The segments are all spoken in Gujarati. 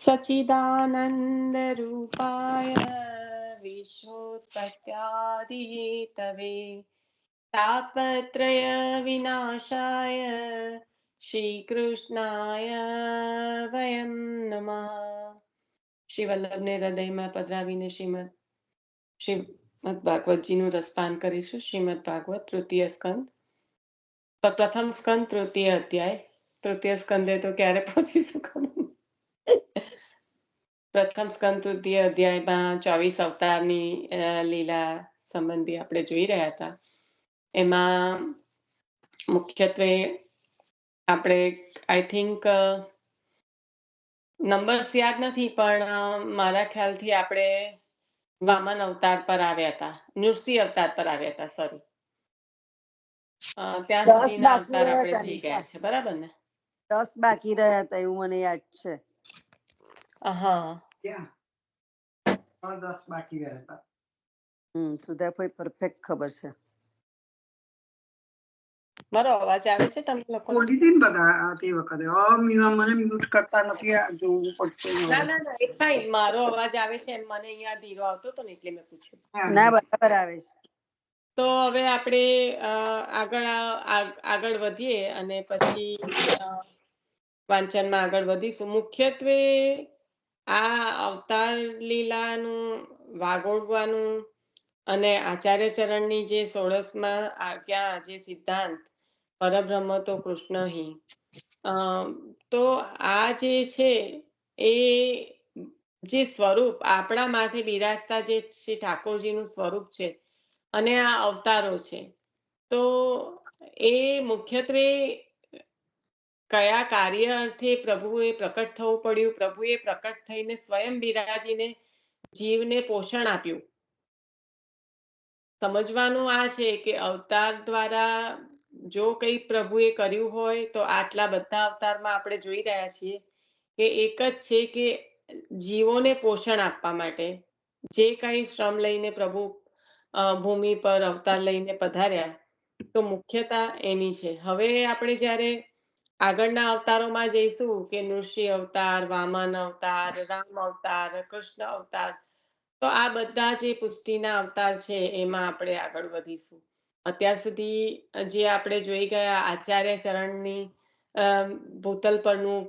सच्चिदानंद रूपाय विश्वोत्पत्त्यादिहेतवे तापत्रय विनाशाय श्रीकृष्णाय वयं नमः। શ્રી વલ્લભને હૃદયમાં પધરાવીને શ્રીમદ ભાગવતજીનું રસપાન કરીશું. શ્રીમદ ભાગવત તૃતીય સ્કંદ, પ્રથમ સ્કંદ તૃતીય અધ્યાય. તૃતીય સ્કંદે તો ક્યારે પહોંચી શકવાનું? પ્રથમ સ્કંદ તૃતીય અધ્યાયમાં 24 અવતારની લીલા સંબંધી આપણે જોઈ રહ્યા હતા. એમાં મુખ્યત્વે આપણે આઈ થિંક નંબર્સ યાદ નથી, પણ મારા ખ્યાલથી આપણે વામન અવતાર પર આવ્યા હતા, નૃસિંહ અવતાર પર આવ્યા હતા. સોરી, ત્યાં સુધીના અવતાર આપણે થઈ ગયા છે. બરાબર ને? 10 બાકી રહ્યા હતા એવું મને યાદ છે. હા, 10 બાકી રહ્યા હતા. સુધા કોઈ પરફેક્ટ ખબર છે. મારો અવાજ આવે છે તમને લોકો? બોલી હતી ને બધા તે વખતે મને મ્યુટ કરતા નથી જોવું પડતું. ના ના ના, ઇટ્સ ફાઇન. મારો અવાજ આવે છે એમ મને અહીંયા ધીરો આવતો હતો ને એટલે મેં પૂછ્યું. ના, બરાબર આવે છે. તો હવે આપણે આગળ વધીએ અને પછી વાંચનમાં આગળ વધીશું. મુખ્યત્વે આ અવતાર લીલાનું વાગોળવાનું અને આચાર્ય ચરણની જે 16માં આજ્ઞા, જે સિદ્ધાંત પરબ્રહ્મ તો કૃષ્ણ હિ, તો આ જે છે એ જે સ્વરૂપ આપણા માથે બિરાજતા જે શ્રી ઠાકોરજીનું સ્વરૂપ છે અને આ અવતારો છે, તો એ મુખ્યત્વે કયા કાર્ય અર્થે પ્રભુએ પ્રકટ થવું પડ્યું, પ્રભુએ પ્રકટ થઈને સ્વયં બિરાજીને જીવને પોષણ આપ્યું. સમજવાનું આ છે કે અવતાર દ્વારા જો કંઈ પ્રભુએ કર્યું હોય તો આટલા બધા અવતારમાં આપણે જોઈ રહ્યા છીએ કે એક જ છે કે જીવોને પોષણ આપવા માટે જે કંઈ શ્રમ લઈને પ્રભુ ભૂમિ પર અવતાર લઈને પધાર્યા, તો મુખ્યતા એની છે. હવે આપણે જ્યારે આગળના અવતારોમાં જઈશું કે નૃસિંહ અવતાર, વામન અવતાર, રામ અવતાર, કૃષ્ણ અવતાર, તો આ બધા જે પુષ્ટિના અવતાર છે એમાં આપણે આગળ વધીશું. અત્યાર સુધી જે આપણે જોઈ ગયા આચાર્ય ચરણની ભૂતલ પરનું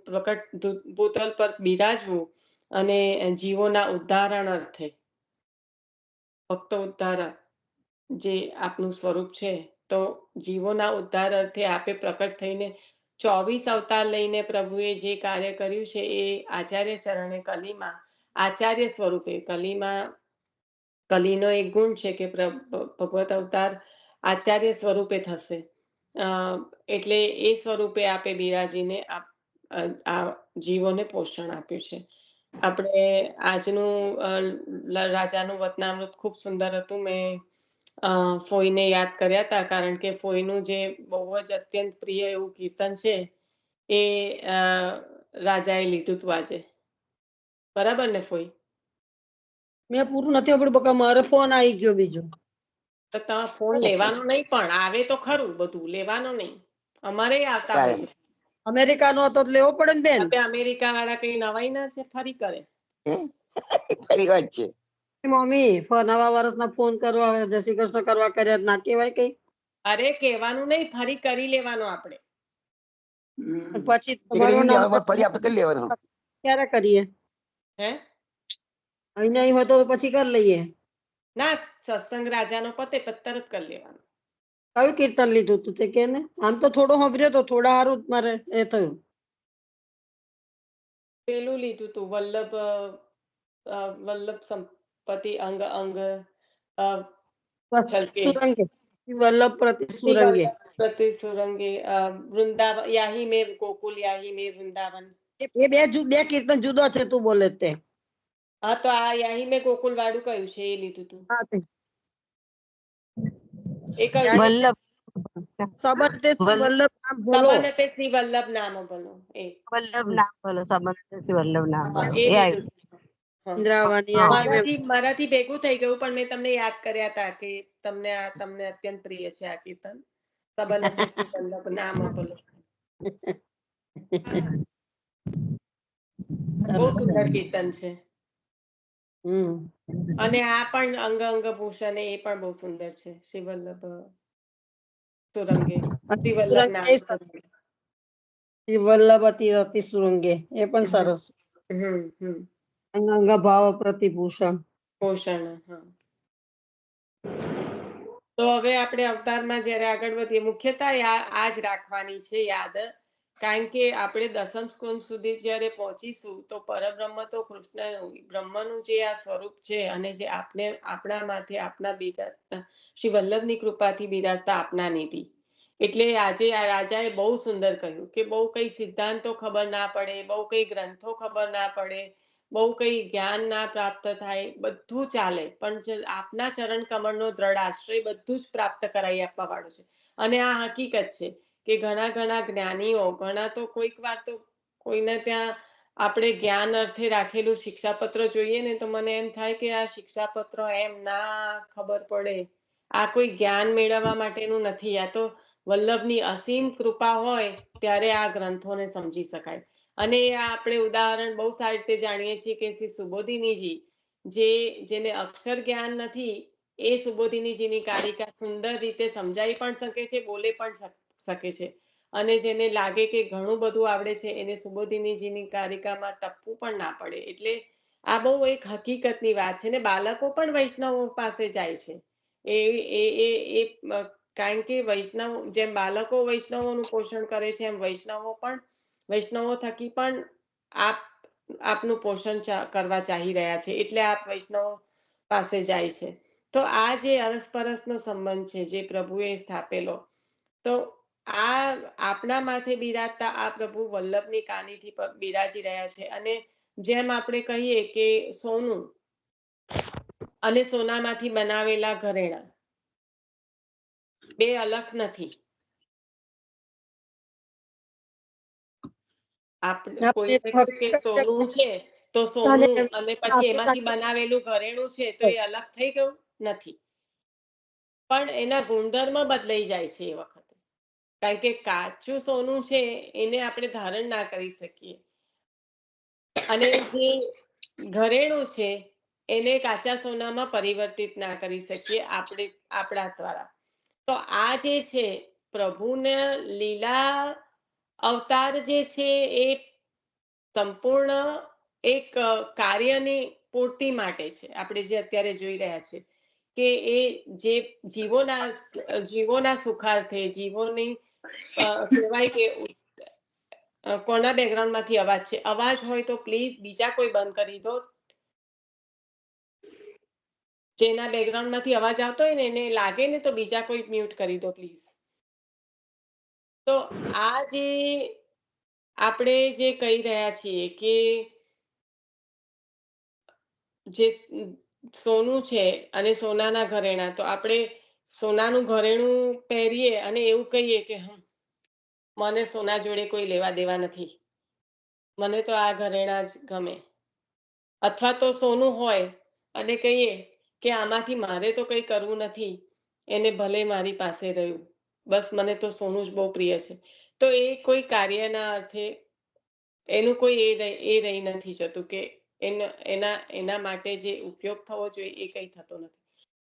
ભૂતલ પર બિરાજવું અને જીવોના ઉદ્ધારણ અર્થે, ભક્તો ઉદ્ધારક જે આપનું સ્વરૂપ છે, તો જીવોના ઉદ્ધાર અર્થે આપે પ્રકટ થઈને 24 અવતાર લઈને પ્રભુએ જે કાર્ય કર્યું છે એ આચાર્ય ચરણે કલીમાં આચાર્ય સ્વરૂપે, કલીનો એક ગુણ છે કે ભગવત અવતાર આચાર્ય સ્વરૂપે થશે, એટલે એ સ્વરૂપે આપે બિરાજીને આ જીવોને પોષણ આપ્યું છે. આપણે આજનું રાજાનું વતનામૃત ખૂબ સુંદર હતું. મેં ફોઈને યાદ કર્યા હતા, કારણ કે ફોઈનું જે બહુ જ અત્યંત પ્રિય એવું કીર્તન છે એ રાજાએ લીધું હતું આજે. બરાબર ને ફોઈ? મેં પૂરું નથી આપડ્યું, મારો ફોન આવી ગયો બીજો. તો તમે ફોન લેવાનો નહીં, પણ આવે તો ખરું, બધું લેવાનો નહીં. અમારે આવતા હોય છે. અમેરિકાનો હતો તો લેવો પડે ને બેન. અમેરિકા વાળા કઈ નવાઈ ના છે, ફરી કરે. ખરી વાત છે મમ્મી, નવા વર્ષના ફોન કરવા, જય શ્રી કૃષ્ણ કરવા કર્યા ના કેવાય કઈ? અરે કહેવાનું નહીં, ફરી કરી લેવાનો આપણે. પછી ફરી આપણે કરી લેવાનું. ક્યારે કરીએ? હે, અહીં હોય તો પછી કરી લઈએ. ના, સત્સંગ રાજાનો પતે તરત કરી લેવાનો. કયું કીર્તન લીધું તું તે કે ને? આમ તો થોડો સાંભળ્યો તો, થોડા સારું મારે એ થયું. પેલું લીધું તું વલ્લભ સંપત્તિ અંગ સુરંગે, વલ્લભ પ્રતિ સુરંગે, વૃંદાવન યાહી મેં ગોકુલ, યાહી મેં વૃંદાવન. એ બે કીર્તન જુદો છે, તું બોલે તે. હા, તો આ યાહી મેં ગોકુલ વાળું કયું છે એ લીધું તું. વલ્લભ નામ બોલો, શ્રી વલ્લભ નામ બોલો, એ વલ્લભ નામ બોલો, સંબંધ વલ્લભ નામ બોલો. એ એ લીધું. ઇન્દ્રાવતી. મારાથી ભેગું થઈ ગયું, પણ મેં તમને યાદ કર્યા હતા કે તમને અત્યંત પ્રિય છે આ કીર્તન. સંબંધ શ્રી વલ્લભ નામ બોલો. બહુ સુંદર કીર્તન છે. હમ અને આ પણ અંગ અંગ ભૂષણ એ પણ બહુ સુંદર છે. શ્રી વલ્લભ સુરંગે, શ્રી વલ્લભ નામ સુરંગે. વલ્લભતી રતિ સુરંગે એ પણ સરસ. હમ અંગ ભાવ પ્રતિભૂષણ. પોષણ. હા, તો હવે આપણે અવતારમાં જ્યારે આગળ વધીએ, મુખ્યતા આ જ રાખવાની છે યાદ, કારણ કે આપણે દસમ સ્કંદ સુધી જ્યારે પહોંચીશું તો પરબ્રહ્મ તો કૃષ્ણ બ્રહ્મનું જે આ સ્વરૂપ છે અને જે આપણા માથે આપના બિરાજતા શ્રી વલ્લભની કૃપાથી બિરાજતા આપના નિધિ. એટલે આજે આ રાજાએ બહુ સુંદર કહ્યું કે બહુ કઈ સિદ્ધાંતો ખબર ના પડે, બહુ કઈ ગ્રંથો ખબર ના પડે, બહુ કઈ જ્ઞાન ના પ્રાપ્ત થાય, બધું ચાલે, પણ આપના ચરણ કમળનો દ્રઢ આશ્રય બધું જ પ્રાપ્ત કરાવી આપવા વાળું છે. અને આ હકીકત છે કે ઘણા જ્ઞાનીઓ, ઘણા તો કોઈક વાર તો કોઈને ત્યાં આપણે જ્ઞાન અર્થે રાખેલું શિક્ષાપત્ર જોઈએ ને તો મને એમ થાય કે આ શિક્ષાપત્ર એમ ના ખબર પડે, આ કોઈ જ્ઞાન મેળવવા માટેનું નથી, આ તો વલ્લભની અસીમ કૃપા હોય ત્યારે આ ગ્રંથોને સમજી શકાય. અને આપણે ઉદાહરણ બહુ સારી રીતે જાણીએ છીએ કે શ્રી સુબોધિનીજી, જેને અક્ષર જ્ઞાન નથી, એ સુબોધિનીજીની કારિકા સુંદર રીતે સમજાઈ પણ શકે છે, બોલે પણ શકે છે. અને જેને લાગે કે ઘણું બધું આવડે છે એને સુબોધિનીજીની કારિકામાં ટપવું પણ ના પડે. એટલે આ બહુ એક હકીકતની વાત છે ને બાળકો પણ વૈષ્ણવો પાસે જાય છે. એ કારણ કે વૈષ્ણવ જેમ બાળકો વૈષ્ણવોનું પોષણ કરે છે એમ વૈષ્ણવો થકી પણ આપનું પોષણ કરવા ચાહી રહ્યા છે, એટલે આપ વૈષ્ણવો પાસે જાય છે. તો આ જે અરસપરસનો સંબંધ છે જે પ્રભુએ સ્થાપેલો, તો આ આપણા માથે બિરાજતા આ પ્રભુ વલ્લભની કાનીથી બિરાજી રહ્યા છે. અને જેમ આપણે કહીએ કે સોનું અને સોનામાંથી બનાવેલા ઘરેણા બે અલગ નથી. આપણે કોઈને કે સોનું છે તો સોનું અને પછી એમાંથી બનાવેલું ઘરેણું છે તો એ અલગ થઈ ગયું નથી, પણ એના ગુણધર્મ બદલાઈ જાય છે એ વખતે. કારણ કે કાચું સોનું છે એને આપણે ધારણ ના કરી શકીએ, અને જે ઘરેણું છે એને કાચા સોનામાં પરિવર્તિત ના કરી શકીએ આપણા દ્વારા. તો આ જે છે પ્રભુને લીલા અવતાર જે છે એ સંપૂર્ણ એક કાર્યની પૂર્તિ માટે છે. આપણે જે અત્યારે જોઈ રહ્યા છે કે એ જે જીવોના સુખાર્થે, જીવોની કહેવાય કે કોના બેકગ્રાઉન્ડમાંથી અવાજ છે? અવાજ હોય તો પ્લીઝ બીજા કોઈ બંધ કરી દો. જેના બેકગ્રાઉન્ડમાંથી અવાજ આવતો હોય ને એને લાગે ને તો બીજા કોઈ મ્યુટ કરી દો પ્લીઝ. તો આ જે આપણે જે કહી રહ્યા છીએ કે જે સોનું છે અને સોનાના ઘરેણા, તો આપણે સોનાનું ઘરેણું પહેરીએ અને એવું કહીએ કે મને સોના જોડે કોઈ લેવા દેવા નથી, મને તો આ ઘરેણા જ ગમે. અથવા તો સોનું હોય અને કહીએ કે આમાંથી મારે તો કંઈ કરવું નથી, એને ભલે મારી પાસે રહ્યું, બસ મને તો સોનું જ બહુ પ્રિય છે. તો એ કોઈ કાર્યના અર્થે એનું કોઈ એ રહી નથી જતું કે એના માટે જે ઉપયોગ થવો જોઈએ એ કંઈ થતો નથી.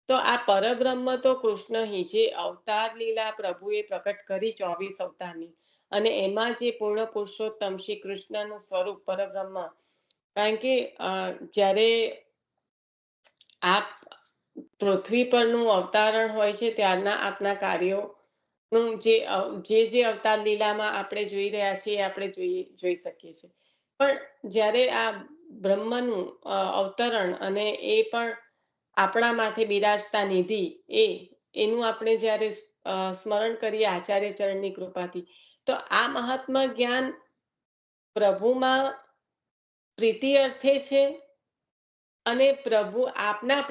તો આ પરબ્રહ્મ તો કૃષ્ણ હિ, જે અવતાર લીલા પ્રભુએ પ્રકટ કરી 24 અવતારની, અને એમાં જે પૂર્ણ પુરુષોત્તમ શ્રી કૃષ્ણનું સ્વરૂપ પરબ્રહ્મ. કારણ કે જ્યારે આ પૃથ્વી પરનું અવતારણ હોય છે ત્યારના આપના કાર્યોનું જે અવતાર લીલામાં આપણે જોઈ રહ્યા છીએ આપણે જોઈ શકીએ છીએ. પણ જ્યારે આ બ્રહ્મનું અવતરણ અને એ પણ આપણા માથે બિરાજતા નિધિ, એનું આપણે જ્યારે સ્મરણ કરીએ આચાર્ય ચરણની કૃપાથી, તો આ મહાત્મા જ્ઞાન પ્રભુમાં પ્રીતિ અર્થે છે. અને આપના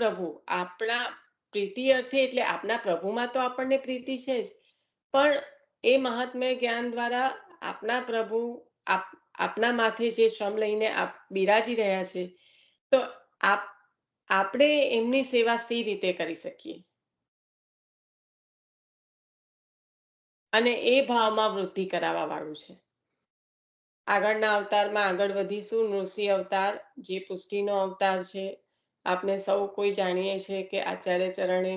પ્રીતિ અર્થે એટલે આપના પ્રભુમાં તો આપણને પ્રીતિ છે જ, પણ એ મહાત્મ્ય જ્ઞાન દ્વારા આપના પ્રભુ આપના માથે જે શ્રમ લઈને બિરાજી રહ્યા છે, તો આપણે એમની સેવા સી રીતે કરી શકીએ અને એ ભાવમાં વૃદ્ધિ કરાવવા વાળું છે. આગળના અવતારમાં આગળ વધીશું. નૃસિંહ અવતાર જે પુષ્ટિનો અવતાર છે. આપણે સૌ કોઈ જાણીએ છીએ કે આચાર્ય ચરણે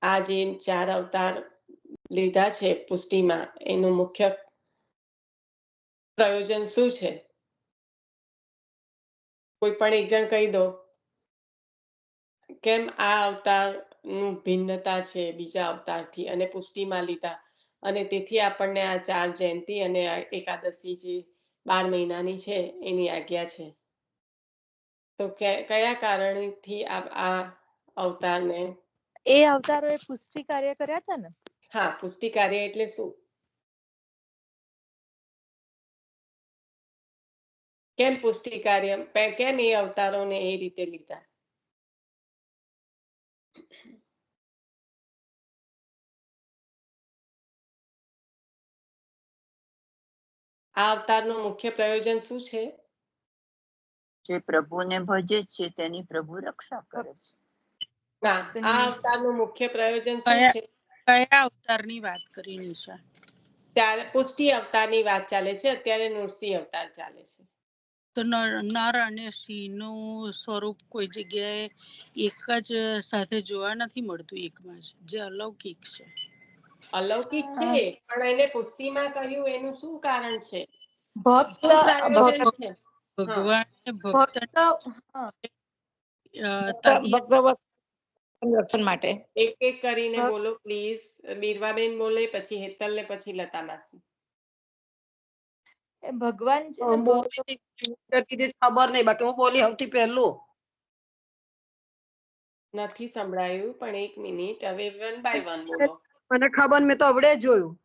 આ જે 4 અવતાર લીધા છે પુષ્ટિમાં, એનું મુખ્ય પ્રયોજન શું છે? કોઈ પણ એક જણ કહી દો. કેમ આ અવતારનું ભિન્નતા છે બીજા અવતારથી અને પુષ્ટિમાં લીધા, અને તેથી આપણને આ 4 જયંતિ અને આ એકાદશી જે 12 મહિનાની છે એની આજ્ઞા છે. તો કયા કારણથી આ અવતારને? એ અવતારોએ પુષ્ટિ કાર્ય કર્યા હતા ને. હા, પુષ્ટિ કાર્ય એટલે શું? કેમ પુષ્ટિ કાર્ય, કેમ એ અવતારોને એ રીતે લીધા? આ અવતારનું મુખ્ય પ્રયોજન શું છે? જે પ્રભુને ભજે છે તેની પ્રભુ રક્ષા કરે છે. ના, આ અવતારનું મુખ્ય પ્રયોજન શું છે? કયા અવતારની વાત કરી નિશા? ત્યારે પુષ્ટિ અવતારની વાત ચાલે છે, અત્યારે નૃસિંહ અવતાર ચાલે છે. તો નર અને સિંહનું સ્વરૂપ કોઈ જગ્યાએ એક જ સાથે જોવા નથી મળતું, એકમાં જ, જે અલૌકિક છે. અલૌકિક છે, પણ એને પુષ્ટિમાં કહ્યું એનું શું કારણ છે? ભક્ત શું પ્રયોજન છે? ભગવાને ભક્ત રક્ષણ માટે. એક એક કરીને બોલો પ્લીઝ. બીરવાબેન બોલે, પછી હેતલ ને પછી લતા માસી. ભગવાન છે ને, ખબર નહીં, બાકી હું બોલી સૌથી પહેલું. નથી સંભળાયું, પણ 1 મિનિટ. હવે 1 બાય 1 બોલો. મને ખબર, મેં તો અવડે જોયું.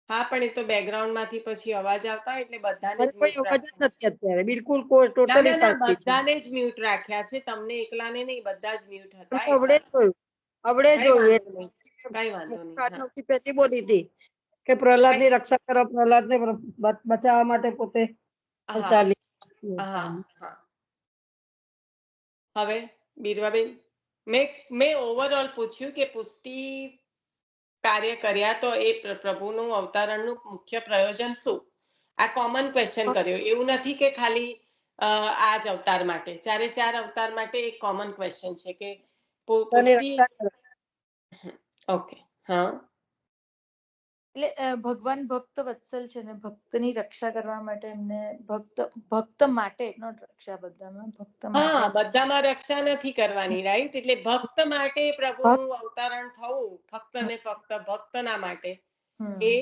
હા, પણ એ તો બેકગ્રાઉન્ડ માંથી પછી અવાજ આવતા હોય એટલે બધાને જ કોઈ મ્યુટ અવાજ જ રાખ્યા. નથી અત્યારે, બિલકુલ કોઈ ના ટોટલી ના ના, શાંતિ છે. બધાને જ મ્યુટ રાખ્યા છે, તમને એકલાને નહીં, બધા જ મ્યુટ હતા. અવડે જોયું, અવડે કઈ જોયું. વાંધો નહીં, કઈ વાંધો નહીં. હા સૌથી પહેલી બોલી હતી કે પ્રહલાદ ની રક્ષા કરો, પ્રહલાદ ને બચાવવા માટે પોતે હા ચાલી. હા હા. હવે બીરવાબેન, મેં ઓવરઓલ પૂછ્યું કે પુષ્ટિ કાર્ય કર્યા તો એ પ્રભુનું અવતરણનું મુખ્ય પ્રયોજન શું? આ કોમન ક્વેશ્ચન કર્યો. એવું નથી કે ખાલી આ જ અવતાર માટે, 4 અવતાર માટે એક કોમન ક્વેશ્ચન છે કે પુષ્ટિ. ઓકે, હા. એટલે ભગવાન ભક્ત વત્સલ છે ને, ભક્તની રક્ષા કરવા માટે એમને ભક્ત માટે, નોટ રક્ષા, બધામાં ભક્ત હા, માટે. બધામાં રક્ષા નથી કરવાની, રાઈટ? એટલે ભક્ત માટે પ્રભુનું અવતરણ થવું, ફક્ત ને ફક્ત ભક્તના માટે એ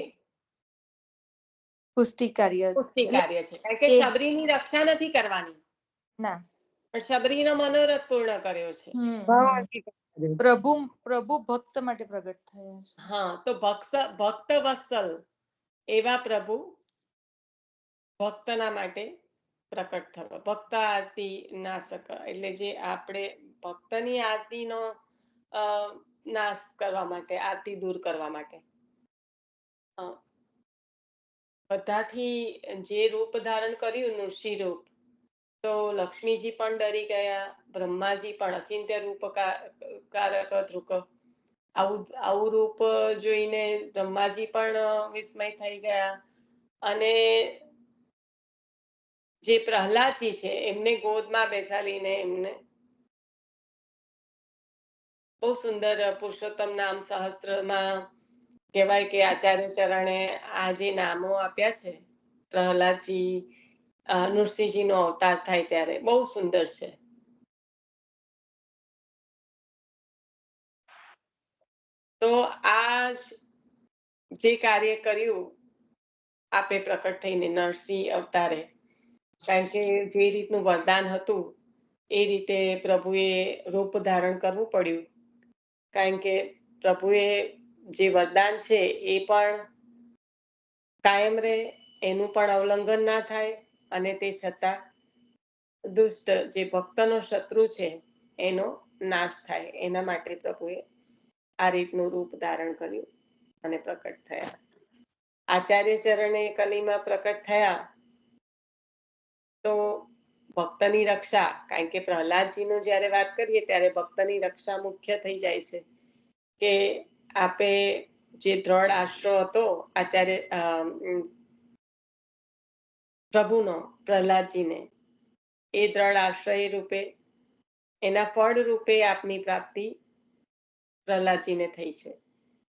પુષ્ટિ કાર્ય પુષ્ટિ કાર્ય છે. કારણ કે શબરીની રક્ષા નથી કરવાની, ના, પણ શબરીનો મનોરથ પૂર્ણ કર્યો છે. પ્રભુ ભક્ત માટે પ્રગટ થયા છે. હા, તો ભક્ત વત્સલ એવા પ્રભુ ભક્તના માટે પ્રકટ થયો. ભક્ત આરતી નાશક, એટલે જે આપણે ભક્તની આરતીનો નાશ કરવા માટે, આરતી દૂર કરવા માટે. બધાથી જે રૂપ ધારણ કર્યું, નૃસિંહ રૂપ, તો લક્ષ્મીજી પણ ડરી ગયા, બ્રહ્માજી પણ, અચિંત્ય રૂપ કારક રૂપ. આવું રૂપ જોઈને બ્રહ્માજી પણ વિસ્મય થઈ ગયા. અને જે પ્રહલાદજી છે એમને ગોદમાં બેસાડીને એમને બહુ સુંદર પુરુષોત્તમ નામ સહસ્ત્રમાં કહેવાય કે આચાર્ય ચરણે આ જે નામો આપ્યા છે, પ્રહલાદજી નૃસિંહજી નો અવતાર થાય ત્યારે, બહુ સુંદર છે. તો આ જે કાર્ય કર્યું આપે પ્રકટ થઈને નરસિંહ અવતારે, કારણ કે જે રીતનું વરદાન હતું એ રીતે પ્રભુએ રૂપ ધારણ કરવું પડ્યું. કારણ કે પ્રભુએ જે વરદાન છે એ પણ કાયમ રહે, એનું પણ ઉલ્લંઘન ના થાય, અને તે છતાં દુષ્ટ જે ભક્તનો શત્રુ છે એનો નાશ થાય, એના માટે પ્રભુએ આ રીતનું રૂપ ધારણ કર્યું અને પ્રકટ થયા. આચાર્ય ચરણે કલીમાં પ્રકટ થયા તો ભક્તની રક્ષા, કારણ કે પ્રહલાદજીનો જ્યારે વાત કરીએ ત્યારે ભક્તની રક્ષા મુખ્ય થઈ જાય છે. કે આપે જે દ્રઢ આશરો હતો આચાર્ય પ્રભુનો પ્રહલાદજીને એ દ્રઢ આશ્રય રૂપે એના ફળ રૂપે આપની પ્રાપ્તિ પ્રહલાદજીને થઈ છે.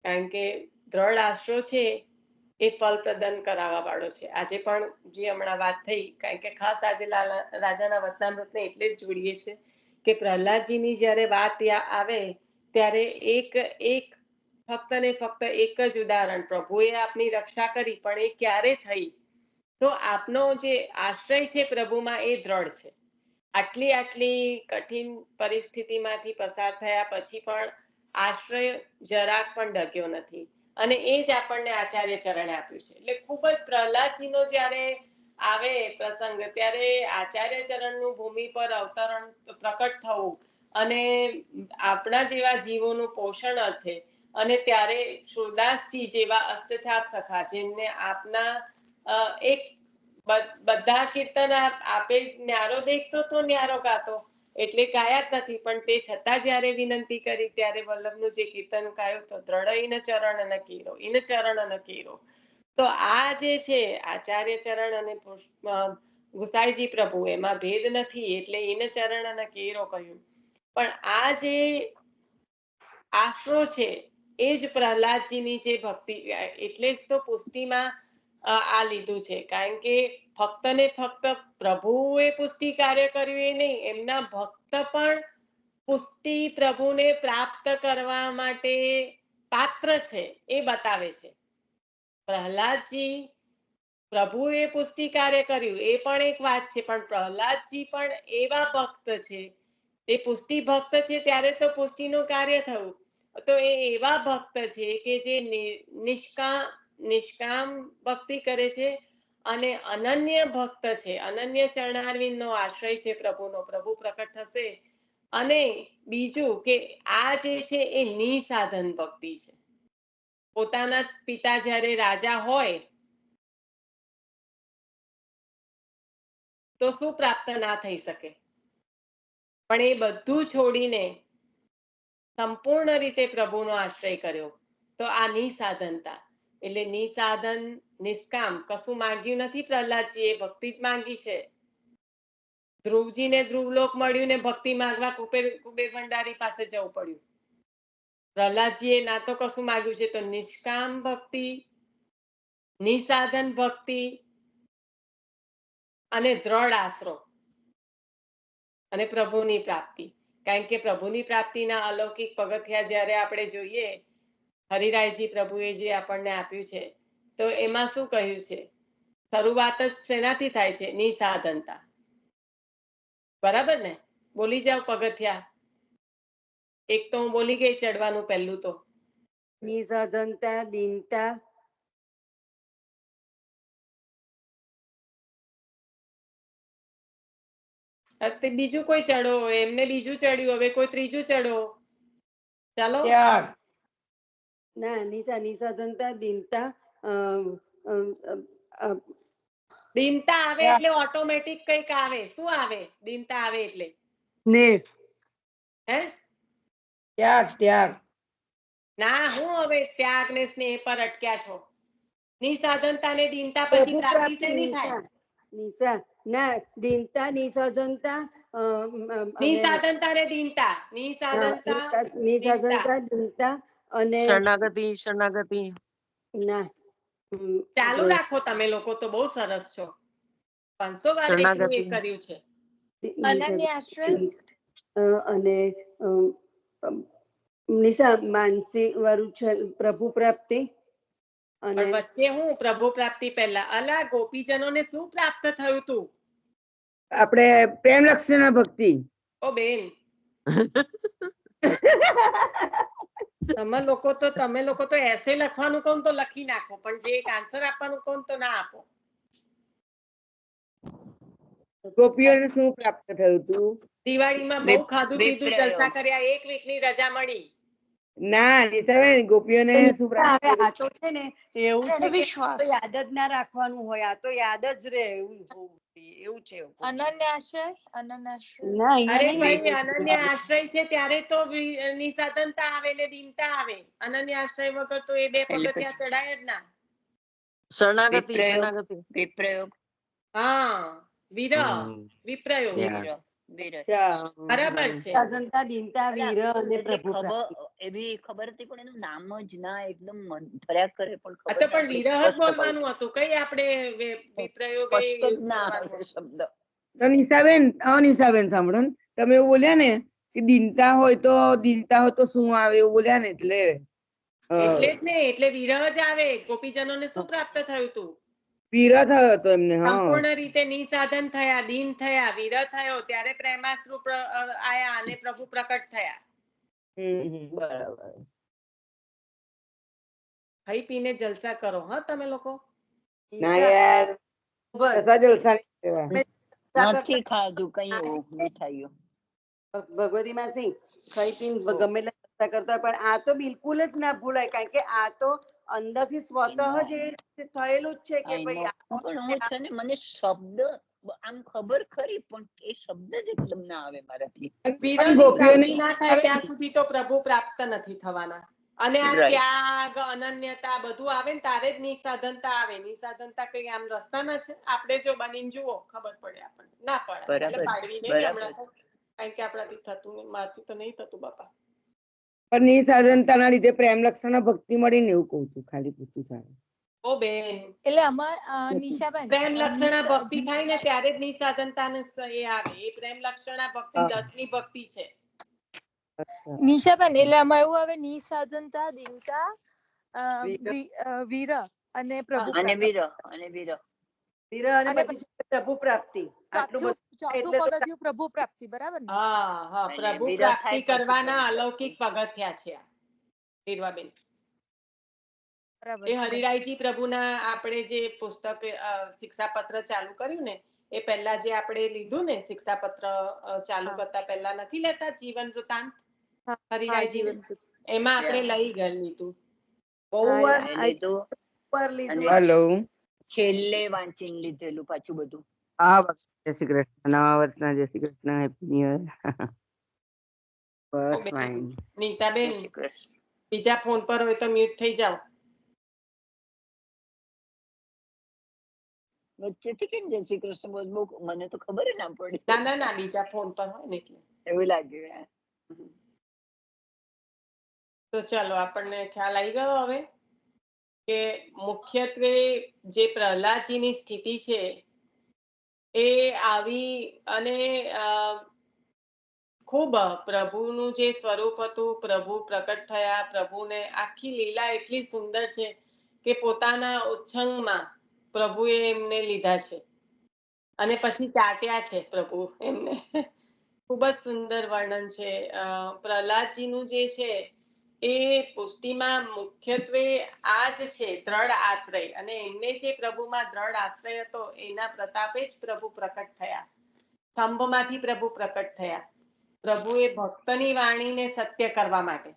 કારણ કે દ્રઢ આશરો છે એ ફળ પ્રદાન કરાવવા વાળો છે. આજે પણ જે હમણાં વાત થઈ, કારણ કે ખાસ આજે રાજાના વચનામૃતને એટલે જ જોડીએ છે કે પ્રહલાદજીની જ્યારે વાત આવે ત્યારે એક ફક્ત ને ફક્ત એક જ ઉદાહરણ, પ્રભુએ આપની રક્ષા કરી, પણ એ ક્યારે થઈ? તો આપનો જે આશ્રય છે પ્રભુમાં એ દ્રઢ છે. આટલી કઠિન પરિસ્થિતિમાંથી પસાર થયા પછી પણ આશ્રય જરાક પણ ડગ્યો નથી, અને એ જ આપણને આચાર્ય ચરણે આપ્યું છે. એટલે ખૂબ જ પ્રહલાદજીનો જ્યારે આવે પ્રસંગ ત્યારે આચાર્ય ચરણનું ભૂમિ પર અવતરણ પ્રકટ થવું અને આપણા જેવા જીવોનું પોષણ અર્થે, અને ત્યારે સુરદાસજી જેવા અષ્ટછાપ સખા જેમને આપના એક બધા કીર્તન આપે ન્યારો દેખતો તો ન્યારો ગાતો, એટલે ગાયા જ નથી, પણ તે છતાં જ્યારે વિનંતી કરી ત્યારે વલ્લભનું જે કીર્તન ગાયું તો દ્રઢ ઇન ચરણ ન કીરો, ઇન ચરણ ન કીરો. તો આ જે છે આચાર્ય ચરણ અને ગુસાઈજી પ્રભુ એમાં ભેદ નથી, એટલે ઇન ચરણ ન કીરો કહ્યું. પણ આ જે આશરો છે એ જ પ્રહલાદજીની જે ભક્તિ, એટલે જ તો પુષ્ટિમાં આ લીધું છે. કારણ કે ફક્ત ને ફક્ત પ્રભુએ પુષ્ટિ કાર્ય કર્યું એ નહીં, એમના ભક્ત પણ પુષ્ટિ પ્રભુને પ્રાપ્ત કરવા માટે પાત્ર છે એ બતાવે છે. પ્રહલાદજી પ્રભુએ પુષ્ટિ કાર્ય કર્યું એ પણ એક વાત છે, પણ પ્રહલાદજી પણ એવા ભક્ત છે, એ પુષ્ટિ ભક્ત છે ત્યારે તો પુષ્ટિનું કાર્ય થયું. તો એ એવા ભક્ત છે કે જે નિષ્કામ ભક્તિ કરે છે અને અનન્ય ભક્ત છે, અનન્ય ચરણારવિંદનો આશ્રય છે પ્રભુનો. પ્રભુ પ્રકટ થશે. અને બીજું કે આ જે છે એ નિસાધન ભક્તિ છે. પોતાના પિતા જ્યારે રાજા હોય તો શું પ્રાપ્ત ના થઈ શકે, પણ એ બધું છોડીને સંપૂર્ણ રીતે પ્રભુનો આશ્રય કર્યો. તો આ નિસાધનતા, એટલે નિસાધન નિષ્કામ, કશું માંગ્યું નથી પ્રહલાદજીએ, ભક્તિ જ માંગી છે. ધ્રુવજીને ધ્રુવલોક મળ્યું ને ભક્તિ માંગવા કુબેર ભંડારી પાસે જવું પડ્યું. પ્રહલાદજીએ ના તો કશું માંગ્યું છે, તો નિષ્કામ ભક્તિ, નિસાધન ભક્તિ અને દ્રઢ આશરો અને પ્રભુની પ્રાપ્તિ. કારણ કે પ્રભુની પ્રાપ્તિના અલૌકિક પગથિયા જ્યારે આપણે જોઈએ, હરિરાયજી પ્રભુએ જે આપણને આપ્યું છે, તો એમાં શું કહ્યું છે? શરૂઆત જ શેનાથી થાય છે? નિસાધનતા. બરાબર ને? બોલી જાવ પગથિયા. એક તો હું બોલી ગઈ ચડવાનું પહેલું તો. નિસાધનતા, દીનતા, બીજું કોઈ ચડો, એમને બીજું ચડ્યું, હવે કોઈ ત્રીજું ચડો. ચાલો. ત્યાગ, ના નિસાધનતા, દીનતા, દીનતા આવે એટલે ઓટોમેટિક કંઈક આવે. શું આવે દીનતા આવે એટલે? સ્નેહ, હે? ત્યાગ, ત્યાગ, ના, હું હવે ત્યાગ ને સ્નેહ પર અટક્યા છો. નિસાધનતા ને દીનતા પછી પ્રભુ પ્રાપ્તિ પ્રાપ્તિ, શેની થાય? ના દીનતા, નિસાધનતા, નિસાધનતા ને દીનતા, નિસાધનતા નિસાધનતા, દીનતા અને શરણાગતિ, શરણાગતિ. ના ચાલુ રાખો તમે લોકો તો બહુ સરસ છો. 500 વાર એકલું એક કર્યું છે. અનન્ય આશ્રય અને માનસી વાળું છે પ્રભુ પ્રાપ્તિ. અને પણ વચ્ચે હું પ્રભુ પ્રાપ્તિ પહેલા અલા ગોપીજનોને શું પ્રાપ્ત થયું તું? આપણે પ્રેમ લક્ષણ ભક્તિ. ઓ બેન, તમે લોકો તો એસે લખવાનું કહો તો લખી નાખો, પણ જે એક આન્સર આપવાનું કહો તો ના આપો. ગોપીઓને શું પ્રાપ્ત થયું હતું? દિવાળીમાં બહુ ખાધું પીધું, વિપ્રયોગ. જલસા કર્યા, 1 વીકની રજા મળી. ના નિશાબેન, ગોપીઓને શું પ્રાપ્ત હવે આ તો છે ને એવું છે કે વિશ્વાસ. તો યાદ જ ના રાખવાનું હોય, આ તો યાદ જ રહે એવું હોવું જોઈએ, એવું છે. અનન્ય આશ્રય, અનન્ય આશ્રય. ના અહીંયા અરે નહીં ભાઈ, લખવાનું. અનન્ય આશ્રય છે ત્યારે તો નિસાધનતા આવે ને દીનતા આવે. અનન્ય આશ્રય વગર તો એ બે એટલે પગથિયા ચડાય જ ના. શરણાગતિ, વિપ્રયોગ. શરણાગતિ. વિપ્રયોગ. હા વિરહ હમ, વિપ્રયોગ yeah. વિરહ વિરહ અચ્છા બરાબર છે. સાધનતા દિનતા અલા, વીર અને એટલે પ્રભુ ખબર પ્રાપ્તિ. એવી ખબર હતી પણ એનું નામ જ ના એકદમ ફર્યા કરે પણ આ ખબર તો ના પણ પડે વિરહ જ સ્પષ્ટ બોલવાનું હતું, કઈ આપણે વિપ્રયોગ સ્પષ્ટ યુઝ જ ના કરવાનું આવે હતું. શબ્દ. તો નિશાબેન સાંભળો ને, તમે એવું બોલ્યા ને કે દિનતા હોય તો શું આવે એવું બોલ્યા ને એટલે એટલે જ ને, એટલે વિરહ જ આવે. ગોપીજનોને શું પ્રાપ્ત થયું હતું? વિરહ થયો હતો એમને. હા, સંપૂર્ણ રીતે નિસાધન થયા, દીન થયા, વિરહ થયો, ત્યારે પ્રેમાશ્રુ આયા અને પ્રભુ પ્રકટ થયા. બરાબર. ખાઈ પીને જલસા કરો હા તમે લોકો. ના યાર, કશા જલસા નહીં કરવા. નથી ખાધું કઈ એવું મીઠાઈઓ. ભગવતી માસી ખાઈ પીને હો. ગમે એટલા ચર્ચા કરતા હોય પણ આ તો બિલકુલ જ ના ભૂલાય, કારણ કે આ તો અંદરથી સ્વતઃ I know, જ એ રીતે થયેલું જ છે કે I ભાઈ know. પણ હું છે ને મને શબ્દ આમ ખબર ખરી પણ એ શબ્દ જ એકદમ ના આવે મારાથી. વિરહની ગોપીઓને પ્રાપ્તિ ના થાય ત્યાં સુધી તો પ્રભુ પ્રાપ્ત નથી થવાના. અને આ Right. ત્યાગ અનન્યતા બધું આવે ને તારે જ નિસાધનતા આવે. નિસાધનતા કઈ આમ રસ્તામાં છે? આપણે જો બનીને જુઓ ખબર પડે આપણને. ના પડે એટલે બરાબર પાડવી નહીં બરાબર હમણાં તો, કારણ કે આપણાથી થતું નહીં, મારથી તો નહીં થતું બાપા. પણ નિસાધનતાના લીધે પ્રેમ લક્ષણ ભક્તિ મળી ને એવું કઉ છું, ખાલી પૂછું છું. ઓ બેન, એટલે આમાં નિશાબેન પ્રેમ લક્ષણા ભક્તિ થાય ને ત્યારે જ નિસાધનતાને એ આવે. એ પ્રેમ લક્ષણા ભક્તિ હા. 10મી ભક્તિ છે. અચ્છા. નિશાબેન એટલે આમાં એવું આવે નિસાધનતા દિનતા વીર અને પ્રભુ અને પ્રાપ્તિ. વિરહ અને વિરહ વિરહ અને અને પછી છે પ્રભુ પ્રાપ્તિ. આટલું બધું ચોથું એટલે તો પગથિયું પ્રભુ પ્રાપ્તિ, બરાબર ને? હા હા, અને પ્રભુ વિરહ પ્રાપ્તિ થાય પછી કરવાના પ્રભુ અલૌકિક પ્રાપ્તિ. પગથિયા છે આ, હીરવાબેન. બરાબર એ છે. હરિરાયજી પ્રભુના આપણે જે પુસ્તક શિક્ષાપત્ર ચાલુ કર્યું ને એ પહેલા જે આપણે લીધું ને શિક્ષાપત્ર ચાલુ કરતા પહેલા નથી લેતા જીવન વૃતાંત હરિરાયજી, એમાં આપણે લઈ લીધું. બહુ વાર એ લીધું અને લીધું. હેલો. છેલ્લે વાંચીને લીધેલું પાછું બધું. આ વર્ષ જય શ્રી કૃષ્ણ, નવા વર્ષના જય Shri Krishna, happy new year. બસ ફાઇન. નીતાબેન, જય શ્રી કૃષ્ણ. બીજા ફોન પર હોય તો મ્યુટ થઈ જાઓ. વચ્ચેથી કેમ જય શ્રી કૃષ્ણ બોલ? બહુ મને તો ખબર ના પડી. ના ના ના, બીજા ફોન પર હોય ને એટલે. એવું લાગ્યું. તો ચાલો, આપણને ખ્યાલ આવી ગયો હવે કે મુખ્યત્વે જે પ્રહલાદજીની સ્થિતિ છે એ આવી અને ખૂબ પ્રભુનું જે સ્વરૂપ હતું, પ્રભુ પ્રકટ થયા, પ્રભુને આખી લીલા એટલી સુંદર છે કે પોતાના ઉચ્છંગમાં પ્રભુએ એમને લીધા છે અને પછી ચાટ્યા છે પ્રભુ એમને. ખૂબ જ સુંદર વર્ણન છે પ્રહલાદજીનું જે છે એ પુષ્ટિમાં મુખ્યત્વે આ જ છે, દ્રઢ આશ્રય. અને એમને જે પ્રભુમાં દ્રઢ આશ્રય હતો એના પ્રતાપે જ પ્રભુ પ્રકટ થયા, સ્તંભમાંથી પ્રભુ પ્રકટ થયા. પ્રભુએ ભક્તની વાણીને સત્ય કરવા માટે,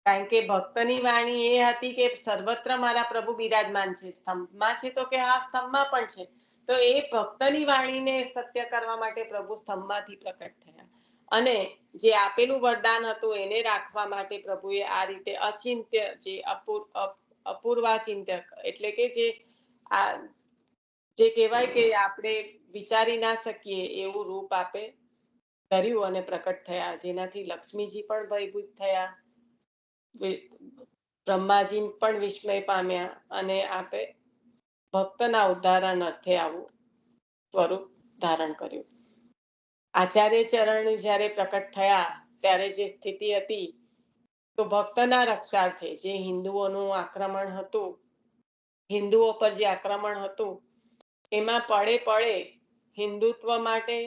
કારણ કે ભક્તની વાણી એ હતી કે સર્વત્ર મારા પ્રભુ બિરાજમાન છે. સ્તંભમાં છે તો કે આ સ્તંભમાં પણ છે. તો એ ભક્તની વાણીને સત્ય કરવા માટે પ્રભુ સ્તંભમાંથી પ્રકટ થયા. અને જે આપેલું વરદાન હતું એને રાખવા માટે પ્રભુએ આ રીતે અચિંત્ય, જે અપૂર્વાચિંત્ય, એટલે કે જે કહેવાય કે આપણે વિચારી ના શકીએ એવું રૂપ આપે ધર્યું અને પ્રકટ થયા, જેનાથી લક્ષ્મીજી પણ ભયભીત થયા, બ્રહ્માજી પણ વિસ્મય પામ્યા. અને આપે ભક્તના ઉદ્ધારણ અર્થે આવું સ્વરૂપ ધારણ કર્યું. આચાર્ય ચરણ જ્યારે પ્રકટ થયા ત્યારે જે સ્થિતિ હતી તો ભક્તના રક્ષાર્થે જે હિન્દુઓનું આક્રમણ હતું, હિન્દુઓ પર જે આક્રમણ હતું એમાં પળે પળે હિન્દુત્વ માટે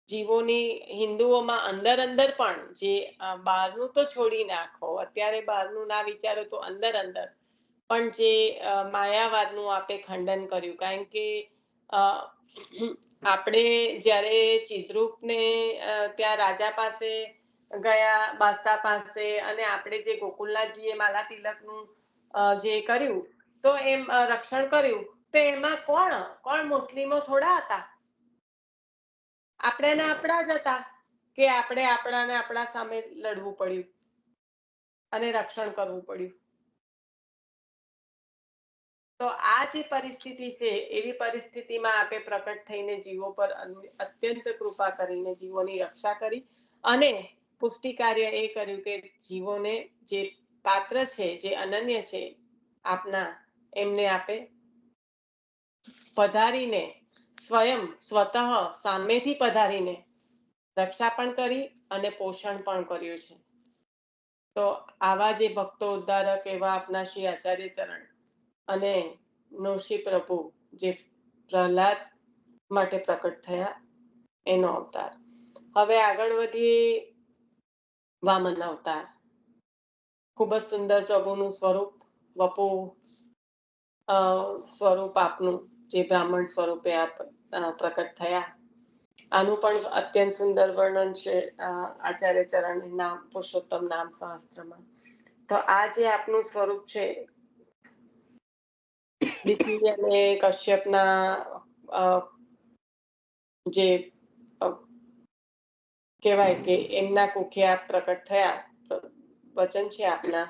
જીવોની, હિન્દુઓમાં અંદર પણ જે બહારનું તો છોડી નાખો, અત્યારે બહારનું ના વિચારો તો અંદર પણ જે માયાવાદનું આપે ખંડન કર્યું. કારણ કે આપણે જ્યારે ચિદ્રગુપ્તને ત્યાં રાજા પાસે ગયા, બાદશાહ પાસે, અને આપણે જે ગોકુલનાથજીએ માલા તિલકનું જે કર્યું તો એમ રક્ષણ કર્યું, તો એમાં કોણ મુસ્લિમો થોડા હતા? આપણે આપણા જ હતા કે આપણે આપણા સામે લડવું પડ્યું અને રક્ષણ કરવું પડ્યું. તો આ જે પરિસ્થિતિ છે એવી પરિસ્થિતિમાં આપે પ્રકટ થઈને જીવો પર અત્યંત કૃપા કરીને જીવોની રક્ષા કરી અને પુષ્ટિ કાર્ય એ કર્યું કે જીવોને જે પાત્ર છે, જે અનન્ય છે આપના, એમને આપે પધારીને સ્વતઃ સામેથી પધારીને રક્ષા પણ કરી અને પોષણ પણ કર્યું છે. તો આવા જે ભક્તો ઉદ્ધારક એવા આપના શ્રી આચાર્ય ચરણ અને નૃષિ પ્રભુ જે પ્રહલાદ માટે પ્રકટ થયા એનો અવતાર. હવે આગળ વધીએ વામન અવતાર. ખૂબ જ સુંદર પ્રભુનું સ્વરૂપ, વપુ સ્વરૂપ આપનું જે બ્રાહ્મણ સ્વરૂપે આપ પ્રકટ થયા. આનું પણ અત્યંત સુંદર વર્ણન છે આચાર્ય ચરણ નામ પુરુષોત્તમ નામ શાસ્ત્રમાં. તો આ જે આપનું સ્વરૂપ છે દિતિ અને કશ્યપના જે કહેવાય કે એમના કુખે આપ પ્રકટ થયા, વચન છે આપના,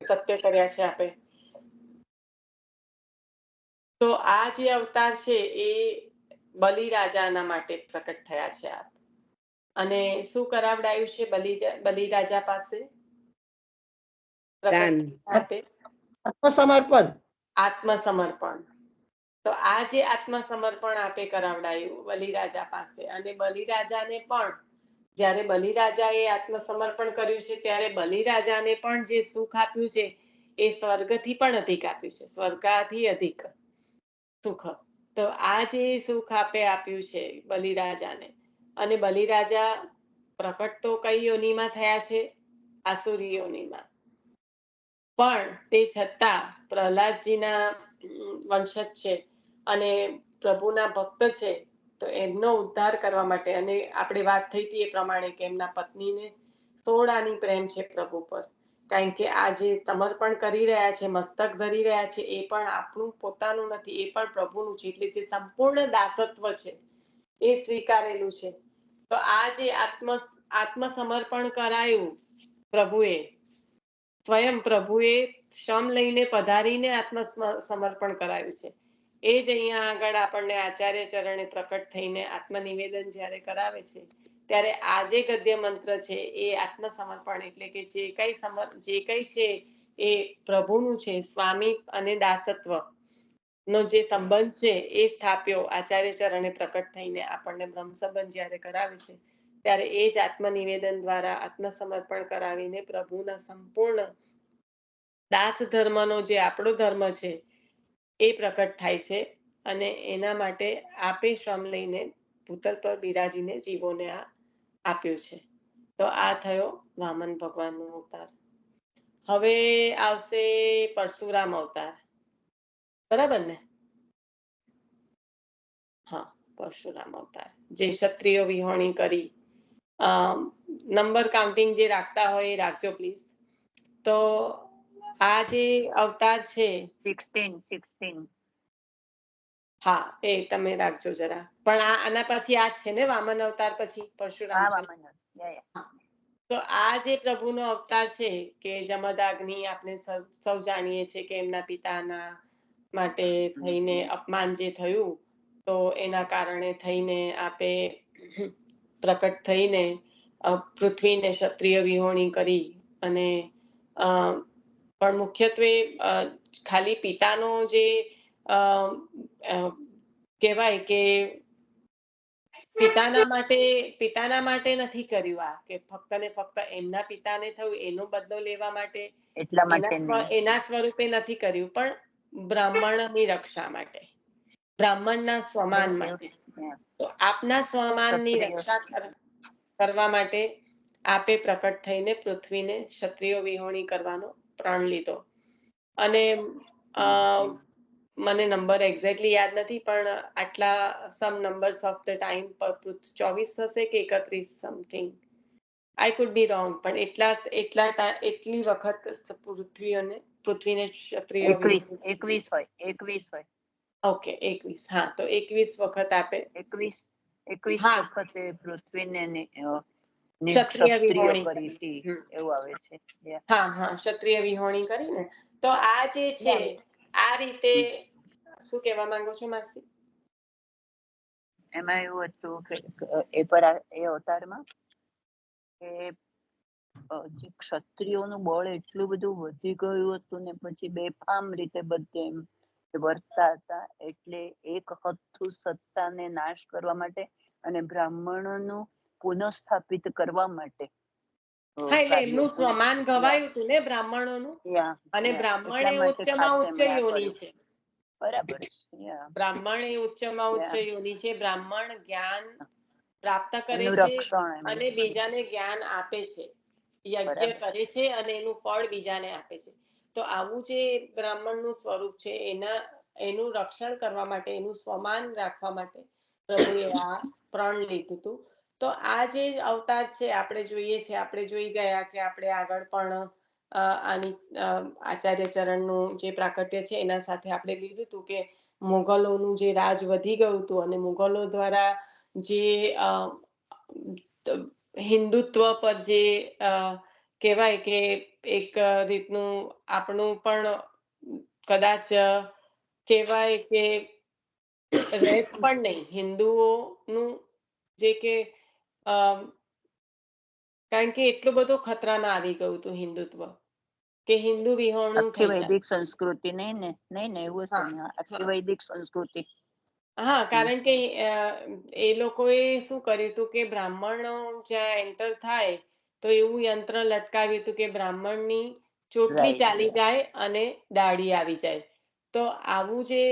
સત્ય કર્યા છે આપે. તો આ જે અવતાર છે એ બલિરાજાના માટે પ્રકટ થયા છે આપ. અને શું કરાવડાયું છે બલિરાજા પાસે? દાન. આપે આત્મસમર્પણ. આત્મસમર્પણ. તો આ જે આત્મસમર્પણ આપે કરાવડાયું બલિરાજા પાસે, અને બલિરાજાને પણ જ્યારે બલિરાજાએ આત્મસમર્પણ કર્યું છે ત્યારે બલિરાજાને પણ જે સુખ આપ્યું છે એ સ્વર્ગથી પણ અધિક આપ્યું છે, સ્વર્ગાથી અધિક સુખ. તો આ જે સુખ આપે આપ્યું છે બલિરાજાને, અને બલિરાજા પ્રકટ તો કઈ યોનિમાં થયા છે? આસુરી યોનિમાં. પણ તે છતાં પ્રહલાદજીના વંશજ છે અને પ્રભુના ભક્ત છે, તો એમનો ઉદ્ધાર કરવા માટે, અને આપણે વાત થઈ હતી એ પ્રમાણે કે એમના પત્નીને 16 આની પ્રેમ છે પ્રભુ પર, કારણ કે આ જે સમર્પણ કરી રહ્યા છે, મસ્તક ધરી રહ્યા છે, એ પણ આપણું પોતાનું નથી, એ પણ પ્રભુનું છે. એટલે જે સંપૂર્ણ દાસત્વ છે એ સ્વીકારેલું છે. તો આ જે આત્મસમર્પણ કરાયું પ્રભુએ, સ્વયં પ્રભુએ શ્રમ લઈને પધારીને આત્મસમર્પણ કરાયું છે. એ જ અહીંયા આગળ આપણને આચાર્ય ચરણે પ્રકટ થઈને આત્મનિવેદન જ્યારે કરાવે છે ત્યારે આ જે ગદ્ય મંત્ર છે એ આત્મસમર્પણ એટલે કે જે કઈ છે એ પ્રભુનું છે. સ્વામી અને દાસત્વ નો જે સંબંધ છે એ સ્થાપ્યો આચાર્ય ચરણે પ્રકટ થઈને આપણને બ્રહ્મ સંબંધ જ્યારે કરાવે છે ત્યારે એ જ આત્મનિવેદન દ્વારા આત્મસમર્પણ કરાવીને પ્રભુના સંપૂર્ણ દાસ ધર્મનો જે આપણો ધર્મ છે એ પ્રકટ થાય છે. અને એના માટે આપે શ્રમ લઈને ભૂતલ પર બિરાજીને જીવોને આ આપ્યું છે. તો આ થયો વામન ભગવાનનો અવતાર. હવે આવશે પરશુરામ અવતાર, બરાબર ને? હા, પરશુરામ અવતાર જે ક્ષત્રિયો વિહોણી કરી. નંબર કાઉન્ટિંગ જે રાખતા હોય એ રાખજો પ્લીઝ. તો આ જે અવતાર છે 16. હા, એ તમે રાખજો જરા. પણ આના પછી આ જ છે ને, વામન અવતાર પછી પરશુરામ છે. તો આ જે પ્રભુનો અવતાર છે કે જમદાગ્નિ, આપણે સૌ જાણીએ છીએ કે એમના પિતાના માટે થઈને અપમાન જે થયું, તો એના કારણે થઈને આપે પ્રકટ થઈને પૃથ્વીને ક્ષત્રિય વિહોણી કરી. અને પણ મુખ્યત્વે ખાલી પિતાનો જે કહેવાય કે પિતાના માટે નથી કર્યું આ, કે ફક્ત ને ફક્ત એમના પિતાને થયું એનો બદલો લેવા માટે એના સ્વરૂપે નથી કર્યું, પણ બ્રાહ્મણની રક્ષા માટે, બ્રાહ્મણના સ્વમાન માટે. તો આપના સ્વમાનની રક્ષા કરવા માટે આપે પ્રકટ થઈને પૃથ્વીને ક્ષત્રિયો વિહોણી કરવાનો પ્રણ લીધો. અને મને નંબર એક્ઝેક્ટલી યાદ નથી, પણ આટલા સમ નંબર્સ ઓફ ધ ટાઈમ 24 હશે કે 31 something, I could B wrong, પણ એટલી વખત પૃથ્વીને ક્ષત્રિય 21 હોય. ઓકે, 21. હા, તો 21 વખત આપે 21 વખતે પૃથ્વીને ક્ષત્રિય વિહોણી કરી હતી એવું આવે છે. હા, ક્ષત્રિય વિહોણી કરીને. તો આ જે છે આ રીતે શું કહેવા માંગો છો માસી? એમાં એવું હતું કે એ અવતારમાં કે જે ક્ષત્રિયોનું બળ એટલું બધું વધી ગયું હતું ને પછી બેફામ રીતે બધે એમ વર્તા હતા, એટલે એક હતું સત્તાને નાશ કરવા માટે અને બ્રાહ્મણોનું પુનઃસ્થાપિત કરવા માટે હા, એટલે એમનું સ્વમાન ગવાયું હતું ને બ્રાહ્મણોનું, અને બ્રાહ્મણ એ ઉચ્ચમાં ઉચ્ચ યોનિ છે. બરાબર છે. બ્રાહ્મણ એ ઉચ્ચમાં ઉચ્ચ યોનિ છે. બ્રાહ્મણ જ્ઞાન પ્રાપ્ત કરે એનું છે રક્ષણ અને બીજાને જ્ઞાન આપે છે, યજ્ઞ કરે છે અને એનું ફળ બીજાને આપે છે. તો આવું જે બ્રાહ્મણનું સ્વરૂપ છે એનું રક્ષણ કરવા માટે, એનું સ્વમાન રાખવા માટે પ્રભુએ આ પ્રણ લીધું હતું. તો આ જે અવતાર છે આપણે જોઈએ છે, આપણે જોઈ ગયા કે આપણે આગળ પણ આની આચાર્ય ચરણનું જે પ્રાકટ્ય છે એના સાથે આપણે લીધું હતું કે મુગલોનું જે રાજ વધી ગયું હતું અને મુગલો દ્વારા જે હિન્દુત્વ પર જે કહેવાય કે એક રીતનું આપણું પણ કદાચ કહેવાય કે રહેત પણ નહીં હિન્દુઓનું, જે કે કારણ કે એટલું બધું ખતરામાં આવી ગયું હતું હિન્દુત્વ કે હિન્દુ વિહોણું આખી થઈ જાય. વૈદિક સંસ્કૃતિ નહીં ને એવું હશે ને, આખી વૈદિક સંસ્કૃતિ. હા, કારણ કે એ લોકોએ શું કર્યું હતું કે બ્રાહ્મણો જ્યાં એન્ટર થાય તો એવું યંત્ર લટકાવ્યું હતું કે બ્રાહ્મણની ચોટલી ચાલી જાય અને દાઢી આવી જાય. તો આવું જે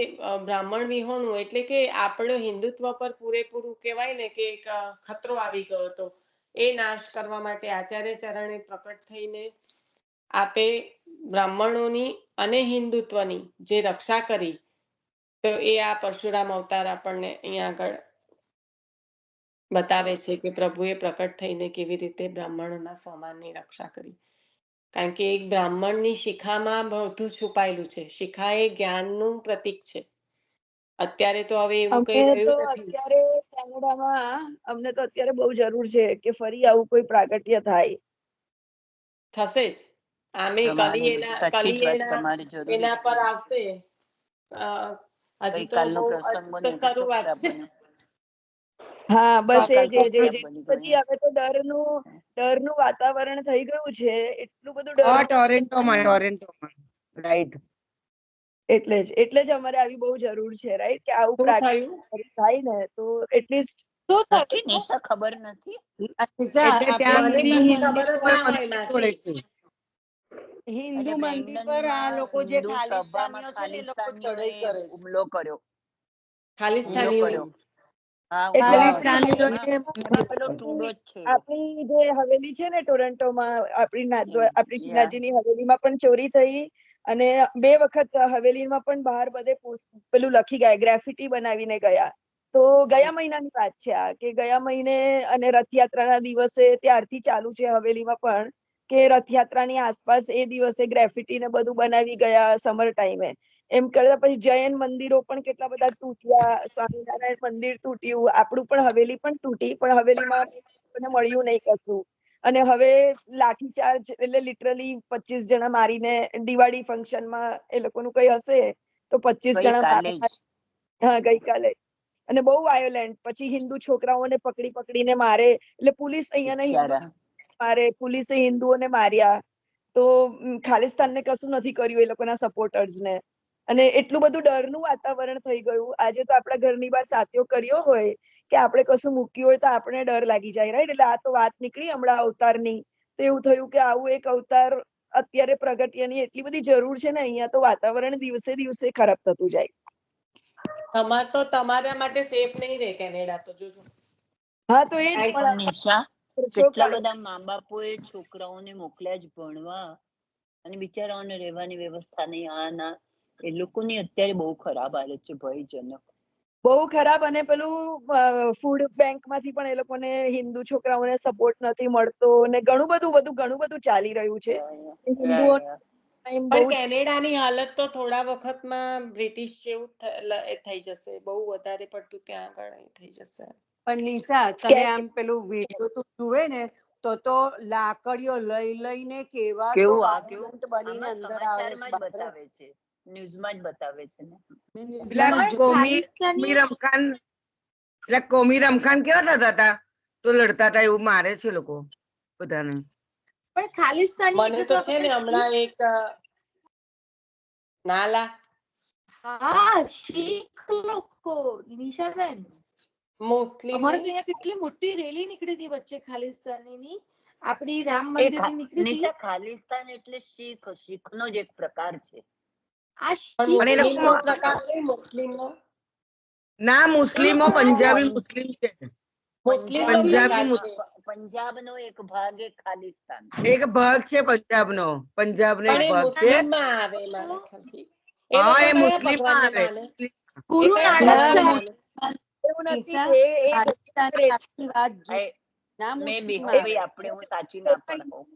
બ્રાહ્મણ વિહોણું એટલે કે આપણો હિન્દુત્વ પર પૂરેપૂરું કહેવાય ને કે એક ખતરો આવી ગયો હતો. એ નાશ કરવા માટે આચાર્ય ચરણે પ્રકટ થઈને આપે બ્રાહ્મણોની અને હિન્દુત્વની જે રક્ષા કરી, તો એ આ પરશુરામ અવતાર આપણને અહીંયા આગળ બતાવે છે કે પ્રભુએ પ્રકટ થઈને કેવી રીતે બ્રાહ્મણોના સ્વમાનની રક્ષા કરી. કારણ કે એક બ્રાહ્મણની શિખામાં બધું છુપાયેલું છે. શિખા એ જ્ઞાનનું પ્રતીક છે. અત્યારે તો હવે એવું કઈ અમે તો રહ્યું નથી. અત્યારે કેનેડામાં અમને તો અત્યારે બહુ જરૂર છે કે ફરી આવું કોઈ પ્રાગટ્ય થાય. થશે જ. આમે કલી એના પર આવશે. હજી તો બહુ શરૂઆત છે. હા, બસ એ જ બની હવે તો ડરનું વાતાવરણ થઈ ગયું છે, એટલું બધું ટોરેન્ટોમાં રાઈટ. એટલે જ અમારે આવી બહુ જરૂર છે, રાઈટ, કે આવું શું પ્રાગટ્ય થયું? થાય ને તો એટલીસ્ટ નથી નિશા, ખબર નથી. એટલે ત્યાં મને સુધી કશી હિન્દુ ખબર જ ના હોય માસી. હિન્દુ મંદિર પર આ લોકો જે ખાલિસ્તાનીઓ છે ને એ લોકો ચઢાઈ કરે છે. હુમલો કર્યો. ખાલિસ્તાનીઓ. એટલે ખાલિસ્તાનીઓને પેલો ટુડો જ છે. આપણી જે હવેલી છે ને ટોરન્ટોમાં, આપણી શ્રીનાથજીની હવેલીમાં પણ ચોરી થઈ, અને 2 વખત હવેલીમાં પણ બહાર બધે પેલું લખી ગયા, ગ્રાફિટી બનાવીને ગયા. તો ગયા મહિનાની વાત છે આ, કે ગયા મહિને, અને રથયાત્રાના દિવસે ત્યારથી ચાલુ છે હવેલીમાં પણ, કે રથયાત્રાની આસપાસ એ દિવસે ગ્રેફિટી ને બધું બનાવી ગયા સમર ટાઈમે. એમ કરતા પછી જૈન મંદિરો પણ કેટલા બધા તૂટ્યા, સ્વામિનારાયણ મંદિર તૂટ્યું, આપણું પણ હવેલી પણ તૂટી, પણ હવેલીમાં મળ્યું નહીં કશું. અને હવે લાઠીચાર્જ, એટલે લિટરલી 25 જણા મારીને, દિવાળી ફંક્શનમાં એ લોકોનું કઈ હશે તો 25 જણા મારે. હા, ગઈકાલે. અને બહુ વાયોલેન્ટ. પછી હિન્દુ છોકરાઓને પકડીને મારે, એટલે પોલીસ અહીંયાના હિન્દુ મારે, પોલીસે હિન્દુઓને માર્યા. તો ખાલિસ્તાનને કશું નથી કર્યું, એ લોકોના સપોર્ટર્સને. અને એટલું બધું ડરનું વાતાવરણ થઈ ગયું. આજે તો આપણા ઘરની બહાર સાથીઓ કર્યો હોય કે આપણે કશું મૂક્યું હોય તો આપણે ડર લાગી જાય, રાઈટ. એટલે આ તો વાત નીકળી હમણાં અવતારની, તો એવું થયું કે આવું એક અવતાર અત્યારે પ્રગટ્યની એટલી બધી જરૂર છે ને, અહીંયા તો વાતાવરણ દિવસે દિવસે ખરાબ થતું જાય. તમારા માટે સેફ નહીં રહે કેનેડા, તો જોજો. હા, તો એ જ. પણ નિશા, કેટલા બધા મા બાપોએ છોકરાઓને મોકલ્યા જ ભણવા, અને બિચારાઓને રહેવાની વ્યવસ્થા નહીં, આના એ લોકોની અત્યારે બહુ ખરાબ હાલત છે, ભયજનક, બહુ ખરાબ. અને પેલું ફૂડ બેંક માંથી પણ એ લોકોને હિન્દુ છોકરાઓને સપોર્ટ નથી મળતો, ને ઘણું બધું ચાલી રહ્યું છે. હિન્દુઓ પણ કેનેડાની હાલત તો થોડા વખતમાં બ્રિટિશ જેવું થઈ જશે. બહુ વધારે પડતું ત્યાં આગળ થઈ જશે. પણ નિશા, તને આમ પેલું વિડીયો તું જુએ ને, તો લાકડીઓ લઈને કેવા તો વાયોલન્ટ બનીને અંદર આવે છે. ન્યૂઝમાં જ બતાવે છે ને. મેં પેલા ન્યૂઝમાં કોમી ખાલિસ્તાની રમખાણ પેલા કોમી રમખાણ કેવા થતા હતા તો લડતા હતા એવું મારે છે લોકો બધાને. પણ ખાલિસ્તાની મને એટલે તો છે ને હમણાં એક નાલા હા શીખ લોકો નિશાબેન મુસ્લિમ અમારે તો અહીંયા કેટલી મોટી રેલી નીકળી હતી વચ્ચે ખાલિસ્તાનીની આપણી રામ એ મંદિરની નીકળી હતી. નિશા ખાલિસ્તાન એટલે શીખનો જ એક પ્રકાર છે. આ પણ પણ એ શીખ મુસ્લિમનો લોકો પ્રકાર નહીં, મુસ્લિમનો ના મુસ્લિમો પંજાબી મુસ્લિમ છે. મુસ્લિમનો પંજાબી પ્રકાર છે. પંજાબનો એક ભાગ એ ખાલિસ્તાન. એક ભાગ છે પંજાબનો એક પણ એ ભાગ છે. મુસ્લિમમાં આવે મારા ખ્યાલથી. એ હા લોકો એ કયા મુસ્લિમ માં ભગવાનને આવે. માને? ગુરુ એ કયા નાનક ભગવાનને સાહેબ માને? એવું નથી નિશા, એ જગ્યા પર ખાલિસ્તાની આખી વાત એ ના મે બી મુસ્લિમમાં હવે આવે. આપણે હું સાચી ના પણ કહું.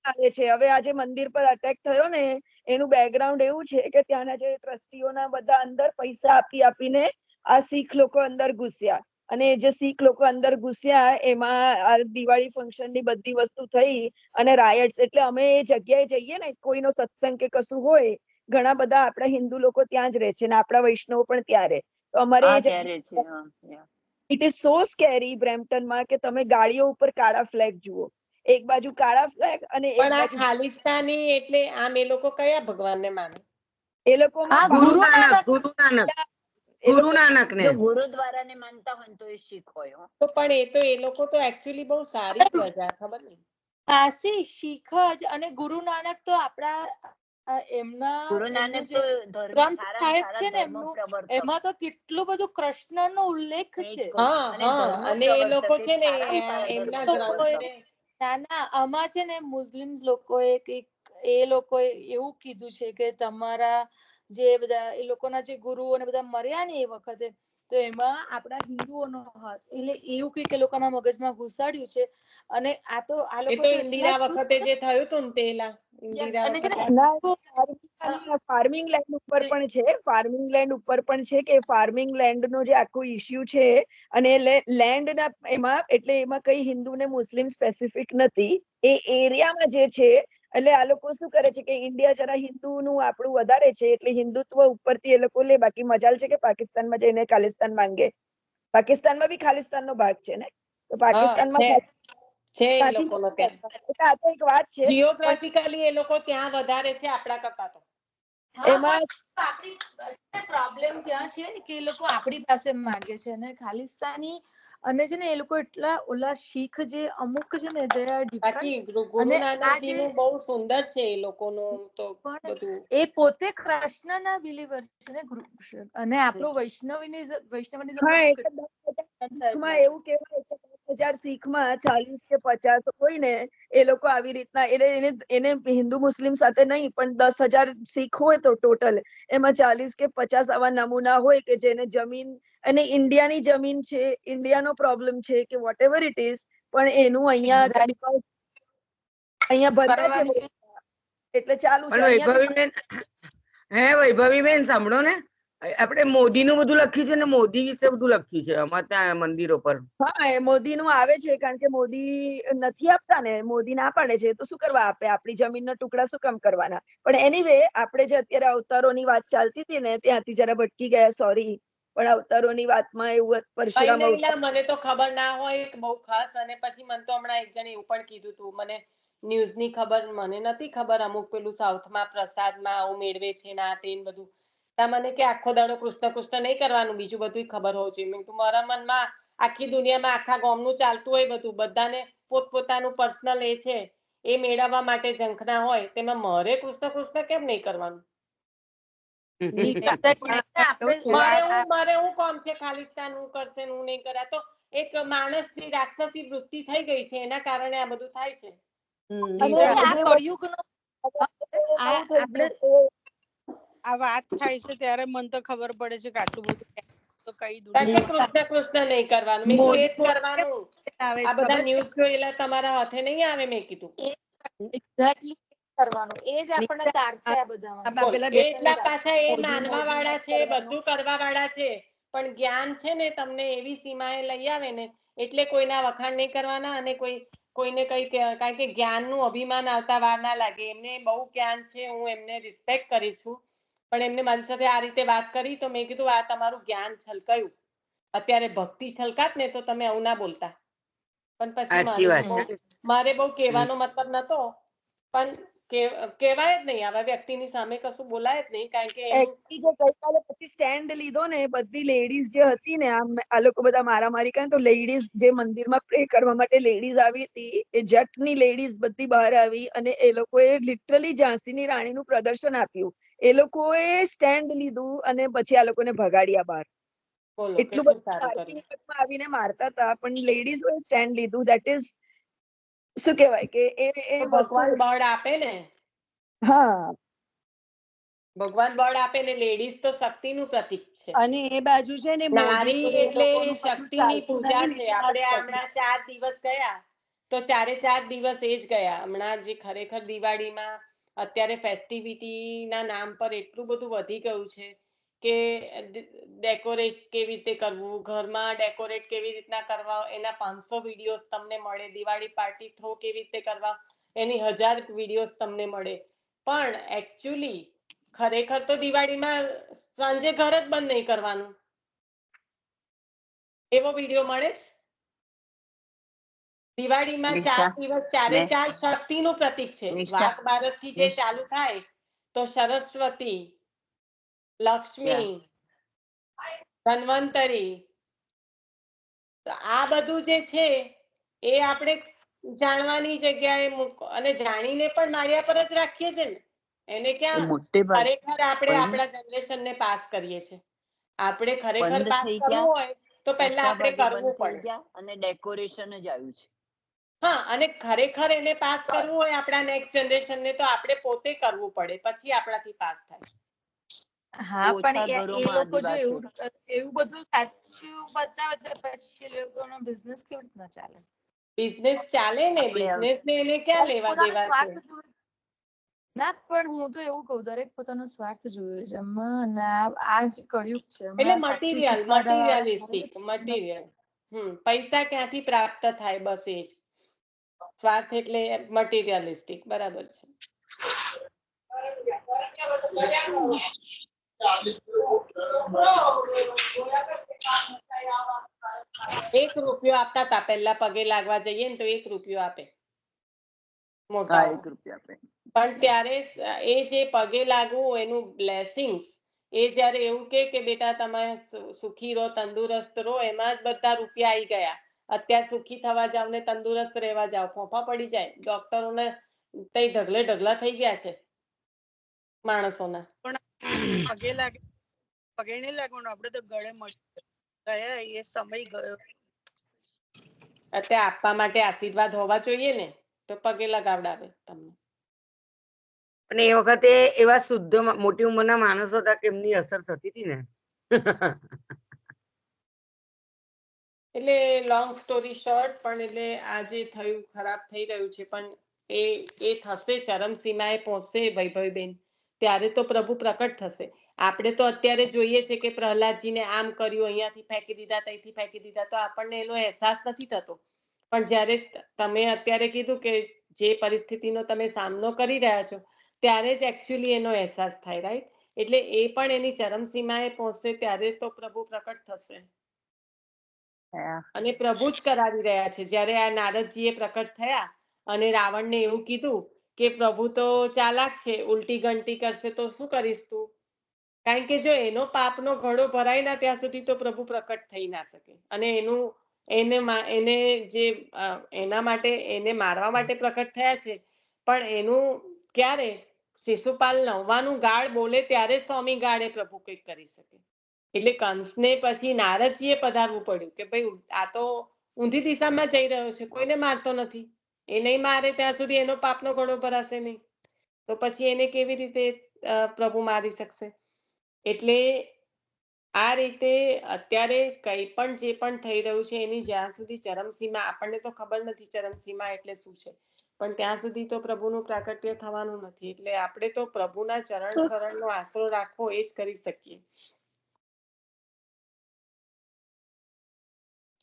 આવે છે. હવે આજે મંદિર પર અટેક થયો ને એનું બેકગ્રાઉન્ડ એવું છે કે ત્યાંના જે ટ્રસ્ટીઓના બધા અંદર પૈસા આપીને આ શીખ લોકો અંદર ઘૂસ્યા અને જે શીખ લોકો અંદર ઘૂસ્યા એમાં આ દિવાળી ફંક્શન ની બધી વસ્તુ થઈ અને રાયટ્સ. એટલે અમે એ જગ્યાએ જઈએ ને કોઈનો સત્સંગ કે કશું હોય ઘણા બધા આપણા હિન્દુ લોકો ત્યાં જ રહે છે ને આપણા વૈષ્ણવ પણ ત્યારે તો અમારે હા એ ત્યારે છે. હા ઇટ ઇઝ સો સ્કેરી બ્રેમ્પટનમાં કે તમે ગાડીઓ ઉપર કાળા ફ્લેગ જુઓ. એક બાજુ કાળા ફ્લેગ અને એક પણ આ બાજુ ખાલિસ્તાની એટલે આમ એ લોકો કયા ભગવાનને માને? એ લોકોમાં હા ગુરુ ગુરુ નાનક નાનક એ ગુરુ લોકો નાનક ને જો ગુરુદ્વારાને માનતા હોય ને તો એ શીખ હોય હો. તો પણ એ લોકો તો એકચ્યુઅલી બહુ સારી પ્રજા, ખબર નહીં. કાશી શીખ જ અને ગુરુ નાનક તો આપણા ગુરુ એમનું નાનક જે તો ધર્મ ગ્રંથ સારામાં સાહેબ સારા છે ને ધર્મ એમનું પ્રવર્તક. એમાં તો કેટલું બધું કૃષ્ણનો ઉલ્લેખ એ જ છે. કહું છું. અને હા ધર્મ અને એ લોકો પ્રવર્તક છે ને સારામાં સારા ધર્મ એમના લોકોએ પ્રવર્તક. ગ્રંથને આમાં છે ને મુસ્લિમ લોકોએ કઈક એ લોકોએ એવું કીધું છે કે તમારા જે બધા એ લોકોના જે ગુરુઓ ને બધા મર્યા ને એ વખતે તો એમાં આપણા હિન્દુઓનો હાથ એટલે એવું કઈક એ લોકોના મગજમાં ઘુસાડ્યું છે. અને આ તો આ એ લોકો તો તો એટલા ઇન્દિરા વખતે જે થયું હતું ને પેલા યસ ઇન્દિરા અને છે ને ના ફાર્મિંગ લેન્ડ ઉપર પણ છે. ફાર્મિંગ લેન્ડ ઉપર પણ છે કે ફાર્મિંગ લેન્ડ નો જે આખો ઇસ્યુ છે અને લેન્ડ ના એમાં એટલે એમાં કઈ હિન્દુ ને મુસ્લિમ સ્પેસિફિક નથી. એ એરિયામાં જે છે એટલે આ લોકો શું કરે છે કે ઇન્ડિયા જરા હિન્દુ નું આપણું વધારે છે એટલે હિન્દુત્વ ઉપરથી એ લોકો લે. બાકી મજાલ છે કે પાકિસ્તાનમાં જઈને ખાલિસ્તાન માંગે. પાકિસ્તાનમાં બી ખાલિસ્તાન નો ભાગ છે ને તો પાકિસ્તાનમાં છે એ ત્યાંથી લોકોનો ત્યાં એટલે આ તો એક વાત છે. પણ જીઓગ્રાફિકલી એ લોકો ત્યાં વધારે છે આપણા કરતા તો. એમાં આપણી પ્રોબ્લેમ ત્યાં છે કે એ લોકો આપણી પાસે માંગે છે અને ખાલિસ્તાની અને છે ને એ લોકો એટલા ઓલા શીખ જે અમુક છે ને દે આર બાકી ડિફરન્ટ ગુરુ અને આ નાનકજી જે નું બહુ સુંદર છે એ લોકોનું તો પણ બધું. એ પોતે કૃષ્ણના બિલીવર છે ને અને આપણું વૈષ્ણવનિઝમ હા નું એટલે 10,000 શીખમાં એવું કહેવાય કે 10,000 શીખમાં 40 કે 50 હોય ને એ લોકો આવી રીતના એટલે એને હિન્દુ મુસ્લિમ સાથે નહીં પણ 10,000 શીખ હોય તો ટોટલ એમાં 40 કે 50 આવા નમૂના હોય કે જેને જમીન અને ઇન્ડિયાની જમીન છે, ઇન્ડિયાનો પ્રોબ્લેમ છે કે વોટ એવર ઇટ ઇઝ પણ એનું અહીંયા because અહીંયા ભર્યા છે કરવાની એટલે ચાલુ છે પણ વૈભવીબેન સાંભળો ને આપણે મોદી નું બધું લખ્યું છે ને મોદી વિશે બધું લખ્યું છે અમારે ત્યાં મંદિરો પર. હા એ મોદી નું આવે છે કારણ કે મોદી નથી આપતા ને મોદી ના પાડે છે તો શું કરવા આપે આપણી જમીનના ટુકડા શું કામ કરવાના. પણ એનીવે આપણે જે અત્યારે અવતારોની વાત ચાલતી હતી ને ત્યાંથી જરા ભટકી ગયા સોરી. પણ અવતારોની વાતમાં એવું પરશુરામ નહીં અવતાર મને તો ખબર ના હોય બહુ ખાસ અને પછી મને તો હમણાં એક જણે એવું પણ કીધું હતું મને ન્યૂઝ ની ખબર મને નથી ખબર અમુક પેલું સાઉથમાં પ્રસાદમાં આવું મેળવે છે ને આ તે બધું મને કે આખો દાડો કૃષ્ણ કૃષ્ણ નહીં કરવાનું બીજું બધું ખબર હોવું જોઈએ. મેં મારા મનમાં આખી દુનિયામાં આખા ગામનું ચાલતું હોય બધું બધાને પોતપોતાનું પર્સનલ એ છે એ મેળવવા માટે ઝંખના હોય તેમાં મારે કૃષ્ણ કૃષ્ણ કેમ નહીં કરવાનું. મારે હું કોમ છે ખાલિસ્તાન હું કરશે હું નહીં કરે તો એક માણસની રાક્ષસી વૃત્તિ થઈ ગઈ છે એના કારણે આ બધું થાય છે. અને આ જે કળિયુગનો આપણે આ વાત થાય છે ત્યારે મને તો ખબર પડે છે કે આટલું બધું તો કઈ કારણ કે દુનિયા કૃષ્ણ કૃષ્ણ નહીં કરવાનું મેં કીધું એ જ કરવાનું. આવે આ છે બધા ખબર ન્યૂઝ જોયેલા તમારા હાથે નહીં આવે મેં કીધું. એક્ઝેક્ટલી કરવાનું એ જ આપણને તારશે આ બધામાં. બોલ પેલા એટલા પાછા એ મોદી માનવા મોદી વાળા નથી છે કરવાનું. બધું કરવા વાળા છે પણ જ્ઞાન છે ને તમને એવી સીમાએ લઈ આવે ને એટલે કોઈના વખાણ નહીં કરવાના અને કોઈને કઈ કારણ કે જ્ઞાનનું અભિમાન આવતા વાર ના લાગે એમને બહુ જ્ઞાન છે હું એમને રિસ્પેક્ટ કરીશું પણ એમને મારી સાથે આ રીતે વાત કરી તો મેં કીધું આ તમારું જ્ઞાન છલકાયું, અત્યારે ભક્તિ છલકાત ને તો તમે આવું ના બોલતા. પણ પછી સાચી વાત. મારે બહુ કહેવાનો મતલબ નતો, પણ કહેવાય જ નહીં, આવા વ્યક્તિની સામે કશું બોલાય જ નહીં, કારણ કે Actually જે ગઈકાલે પછી સ્ટેન્ડ લીધો ને, બધી લેડીઝ જે હતી ને, આ લોકો બધા મારામારી કરે તો લેડીઝ જે મંદિરમાં પ્રે કરવા માટે લેડીઝ આવી હતી, એ જટની લેડીઝ બધી બહાર આવી અને એ લોકોએ લિટરલી ઝાંસીની રાણીનું પ્રદર્શન આપ્યું. એ લોકોએ સ્ટેન્ડ લીધું અને પછી આ લોકોને ભગાડ્યા બહાર. બોલો એટલું કેટલું બધું સારું પાર્કિંગ કર્યું. લોટમાં આવીને મારતા હતા, પણ લેડીઝોએ સ્ટેન્ડ લીધું. દેટ ઇઝ શું કહેવાય કે એ વસ્તુ. ભગવાન બળ આપે ને, હા, ભગવાન બળ આપે ને, લેડીઝ તો શક્તિનું પ્રતીક છે. અને એ બાજુ છે ને મોદી નારી જોડે એ એટલે લોકોનું કશું શક્તિની ચાલતું પૂજા નહીં છે. ને આપણે આ હમણાં 4 દિવસ ગયા તો 4 દિવસ એ જ ગયા. હમણાં જે ખરેખર દિવાળીમાં અત્યારે ફેસ્ટિવિટી ના નામ પર એટલું બધું વધી ગયું છે કે ડેકોરેટ કેવી રીતે કરવું, ઘરમાં ડેકોરેટ કેવી રીતના કરવા, એના 500 વિડીયોઝ તમને મળે. દિવાળી પાર્ટી થ્રો કેવી રીતે કરવા, એની 1000 વિડીયોઝ તમને મળે. પણ એકચ્યુઅલી ખરેખર તો દિવાળીમાં સાંજે ઘર જ બંધ નહીં કરવાનું, એવો વિડીયો મળે. દિવાળીમાં 4 દિવસ 4 શક્તિનું પ્રતીક છે. વાઘ બારસથી જે ચાલુ થાય તો સરસ્વતી, લક્ષ્મી, ધન્વંતરી, આ બધું જે છે એ આપણે જાણવાની જગ્યાએ અને જાણીને પણ માર્યા પર જ રાખીએ છીએ ને. એને ક્યાં ખરેખર આપણે આપણા જનરેશનને પાસ કરીએ છીએ. આપણે ખરેખર પાસ કરવું હોય તો પહેલા આપણે કરવું પડે. અને ડેકોરેશન જ આવ્યું છે. હા, અને ખરેખર એને પાસ કરવું હોય આપણા નેક્સ્ટ જનરેશનને તો આપણે પોતે કરવું પડે, પછી આપણાથી પાસ થાય. હા, પણ એ લોકો જો એવું બધું સાચું બતાવે પછી એ લોકોનો બિઝનેસ કેવી રીતના ચાલે? બિઝનેસ ચાલે ને, બિઝનેસ ને એને ક્યાં લેવા દેવા છે? ના, પણ હું તો એવું કહું, દરેક પોતાનો સ્વાર્થ જોવે છે અને આ જ કળિયુગ છે. એટલે મટીરિયલ પૈસા ક્યાંથી પ્રાપ્ત થાય, બસ એ જ. સ્વાર્થ એટલે મટીરિયલિસ્ટિક, બરાબર છે. ₹1 આપતા હતા પહેલા, પગે લાગવા જઈએ ને તો ₹1 આપે મોટા. પણ ત્યારે એ જે પગે લાગવું એનું બ્લેસિંગ્સ, એ જયારે એવું કે બેટા તમે સુખી રહો, તંદુરસ્ત રહો, એમાં જ બધા રૂપિયા આવી ગયા. અત્યારે સુખી થવા જાવ ને તંદુરસ્ત રહેવા જાવ, ફોફા પડી જાય. ડોક્ટરોને તઈ ઢગલે ઢગલા થઈ ગયા છે માણસોના. પણ પગે લાગે, પગે નહીં લાગવાનું, આપણે તો ગળે મળી ગયા, એ સમય ગયો. અત્યારે આપવા માટે આશીર્વાદ હોવા જોઈએ ને, તો પગે લગાવડાવે તમને. પણ એ વખતે એવા શુદ્ધ મોટી ઉંમરના માણસો હતા કે એમની અસર થતી હતી ને. એટલે લોંગ સ્ટોરી શોર્ટ, પણ એટલે આ જે થયું ખરાબ થઈ રહ્યું છે, પણ એ થશે, ચરમસીમાએ પહોંચશે વૈભવીબેન, ત્યારે તો પ્રભુ પ્રકટ થશે. આપણે તો અત્યારે જોઈએ છે કે પ્રહલાદજીને આમ કર્યું, અહીંયાથી ફેંકી દીધા, ત્યાંથી ફેંકી દીધા, તો આપણને એનો અહેસાસ નથી થતો. પણ જ્યારે તમે અત્યારે કીધું કે જે પરિસ્થિતિનો તમે સામનો કરી રહ્યા છો, ત્યારે જ એકચ્યુઅલી એનો અહેસાસ થાય, રાઈટ? એટલે એ પણ એની ચરમસીમાએ પહોંચશે ત્યારે તો પ્રભુ પ્રકટ થશે. અને પ્રભુ જ કરાવી રહ્યા છે. જ્યારે આ નારદજીએ પ્રકટ થયા અને રાવણને એવું કીધું કે પ્રભુ તો ચાલાક છે, ઉલટી ગંટી કરશે તો શું કરીશ તું? કારણ કે જો એનો પાપનો ઘડો ભરાય ના ત્યાં સુધી તો પ્રભુ પ્રકટ થઈ ના શકે. અને એને જે એના માટે એને મારવા માટે પ્રકટ થયા છે, પણ એનું ક્યારે શિશુપાલ 9નું ગાળ બોલે ત્યારે સ્વામી ગાળે પ્રભુ કંઈક કરી શકે. એટલે કંસને પછી નારદજીએ પધારવું પડ્યું કે ભાઈ આ તો ઊંધી દિશામાં જઈ રહ્યો છે, કોઈને મારતો નથી, એ નહીં મારે ત્યાં સુધી એનો પાપનો ઘડો ભરાશે નહીં, તો પછી એને કેવી રીતે પ્રભુ મારી શકશે? એટલે આ રીતે અત્યારે કંઈ પણ જે પણ થઈ રહ્યું છે એની જ્યાં સુધી ચરમસીમા, આપણને તો ખબર નથી ચરમસીમા એટલે શું છે, પણ ત્યાં સુધી તો પ્રભુનું પ્રાકટ્ય થવાનું નથી. એટલે આપણે તો પ્રભુના ચરણ શરણનો આશરો રાખવો, એ જ કરી શકીએ.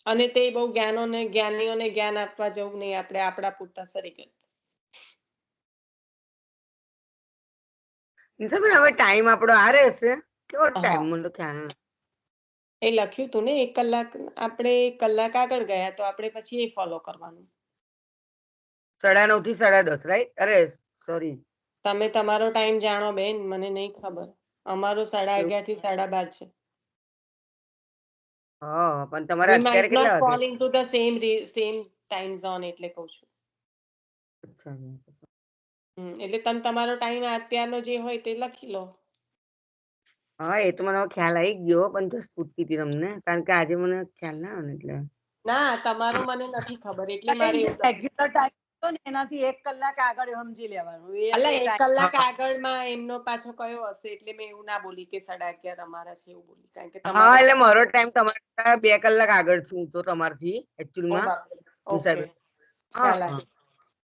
અને તે બહુ જ્ઞાનીઓને જ્ઞાન આપવા જવું નહીં, આપણે આપણા પૂરતા સરી નિશાબેન હવે ટાઈમ આપણો આ રહેશે કેવો હા ટાઈમ મને તો ખ્યાલ નથી. એ લખ્યું તું ને 1 કલાક, આપણે 1 કલાક આગળ ગયા તો આપણે પછી એ ફોલો કરવાનું. 9:30 થી 10:30 રાઈટ? અરે સોરી. તમે તમારો ટાઈમ જાણો બેન, મને નહીં ખબર. અમારો 11:30 થી 12:30 છે. હા પણ તમારે We અત્યારે might not કેટલા વાગે? fall into the same time zone એટલે કહું છું. અચ્છા. એટલે તમે તમારો ટાઈમ અત્યારનો જે હોય તે લખી લો. હા એ તો મને હવે ખ્યાલ આવી ગયો પણ જસ્ટ પૂછતી હતી તમને કારણ કે આજે મને ખ્યાલ ના આવે ને એટલે. ના, તમારો મને નથી ખબર એટલે મારે એવું લખ્યું. રેગ્યુલર ટાઈમ હતો ને એનાથી 1 કલાક આગળ સમજી લેવાનું. અલા 1 time કલાક આગળમાં એમનો પાછો કયો હશે એટલે મેં એવું ના બોલી કે 11:30 અમારા છે એવું બોલી. કારણ કે હા તમારો એટલે મારો ટાઈમ તમારા 2 કલાક આગળ છું હું તો તમારથી એકચ્યુઅલમાં. ઓકે, નિશાબેન. ખ્યાલ હા આવ્યો.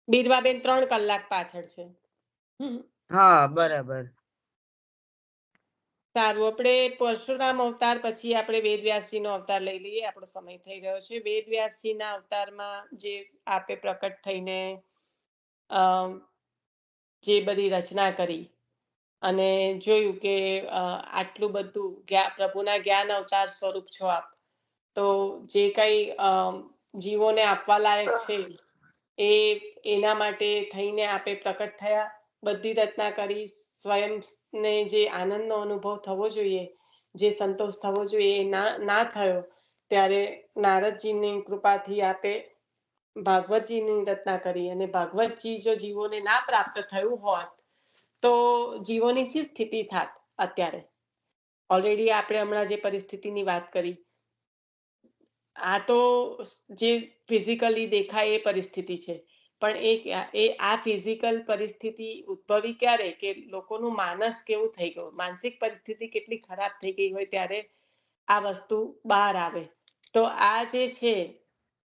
બીરવાબેન 3 કલાક પાછળ છે. હા બરાબર. સારું, આપણે પરશુરામ અવતાર પછી આપણે વેદવ્યાસજીનો અવતાર લઈ લઈએ. આપણો સમય થઈ રહ્યો છે. વેદવ્યાસજીના અવતારમાં જે આપે પ્રકટ થઈને જે બધી રચના કરી અને જોયું કે આટલું બધું પ્રભુના જ્ઞાન અવતાર સ્વરૂપ છો આપ, તો જે કઈ જીવોને આપવા લાયક છે એ એના માટે થઈને આપે પ્રકટ થયા, બધી રચના કરી. સ્વયંને જે આનંદનો અનુભવ થવો જોઈએ, જે સંતોષ થવો જોઈએ એ ના થયો, ત્યારે નારદજીની કૃપાથી આપે ભાગવતજીની રચના કરી. અને ભાગવતજી જો જીવોને ના પ્રાપ્ત થયું હોત તો જીવોની શી સ્થિતિ થાત અત્યારે? ઓલરેડી આપણે હમણાં જે પરિસ્થિતિની વાત કરી, આ તો જે ફિઝિકલી દેખાય એ પરિસ્થિતિ છે, પણ આ ફિઝિકલ પરિસ્થિતિ ઉદ્ભવી ક્યારે કે લોકોનું માનસ કેવું થઈ ગયું, માનસિક પરિસ્થિતિ કેટલી ખરાબ થઈ ગઈ હોય ત્યારે આ વસ્તુ બહાર આવે. તો આ જે છે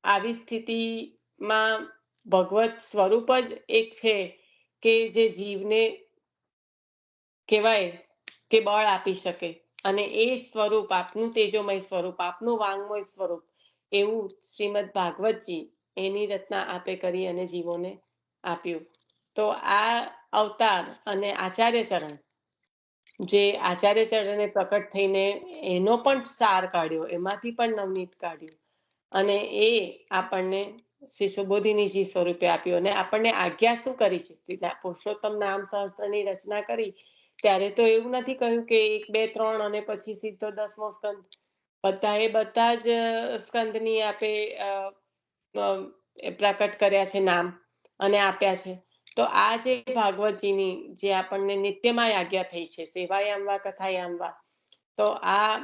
આવી સ્થિતિમાં ભગવત સ્વરૂપ જ એક છે કે જે જીવને કહેવાય કે બળ આપી શકે. અને એ સ્વરૂપ આપનું તેજોમય સ્વરૂપ, આપનું વાંગમય સ્વરૂપ, એવું શ્રીમદ ભાગવતજી એની રચના આપે કરી અને જીવોને આપ્યું. તો આ અવતાર અને આચાર્ય ચરણ, જે આચાર્ય ચરણે પ્રકટ થઈને એનો પણ સાર કાઢ્યો, એમાંથી પણ નવનીત કાઢ્યું અને એ આપણને શ્રી સુબોધિનીજી સ્વરૂપે આપ્યું. અને આપણને આજ્ઞા શું કરી છે? પુરુષોત્તમ નામ સહસ્ત્રની રચના કરી ત્યારે તો એવું નથી કહ્યું કે 1, 2, 3 અને પછી સીધો 10મો સ્કંદ. બધા જ સ્કંદની આપે પ્રકટ કર્યા છે નામ અને આપ્યા છે. તો આ જે ભાગવતજીની જે આપણને નિત્યમાં આજ્ઞા થઈ છે, સેવાયામ વા કથાયામ વા, તો આ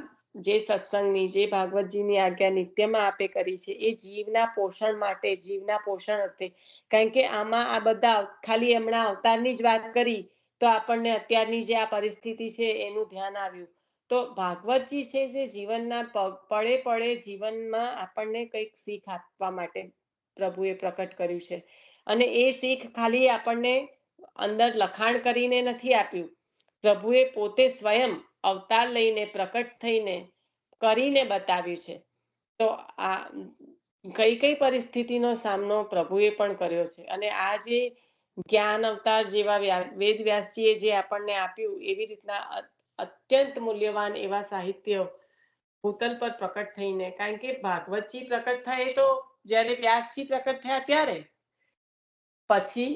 જે સત્સંગની, જે ભાગવતજીની આજ્ઞા નિત્યમાં આપે કરી છે એ જીવના પોષણ માટે, જીવના પોષણ અર્થે. કારણ કે આમાં આ બધા ખાલી હમણાં અવતારની જ વાત કરી તો આપણને અત્યારની જે આ પરિસ્થિતિ છે એનું ધ્યાન આવ્યું. તો ભાગવતજી છે જે જીવનના પળે પળે જીવનમાં આપણને કંઈક શીખ આપવા માટે પ્રભુએ પ્રકટ કર્યું છે. અને એ શીખ ખાલી આપણને અંદર લખાણ કરીને નથી આપ્યું, પ્રભુએ પોતે સ્વયં અવતાર લઈને પ્રકટ થઈને કરીને બતાવ્યું છે. તો આ કઈ પરિસ્થિતિનો સામનો પ્રભુએ પણ કર્યો છે. અને આ જે જ્ઞાન અવતાર જેવા વેદ વ્યાસજીએ જે આપણને આપ્યું, એવી રીતના અત્યંત મૂલ્યવાન એવા સાહિત્ય ભૂતલ પર પ્રકટ થઈને, કારણ કે ભાગવતજી પ્રકટ થાય તો જ્યારે વ્યાસજી પ્રકટ થયા ત્યારે, પછી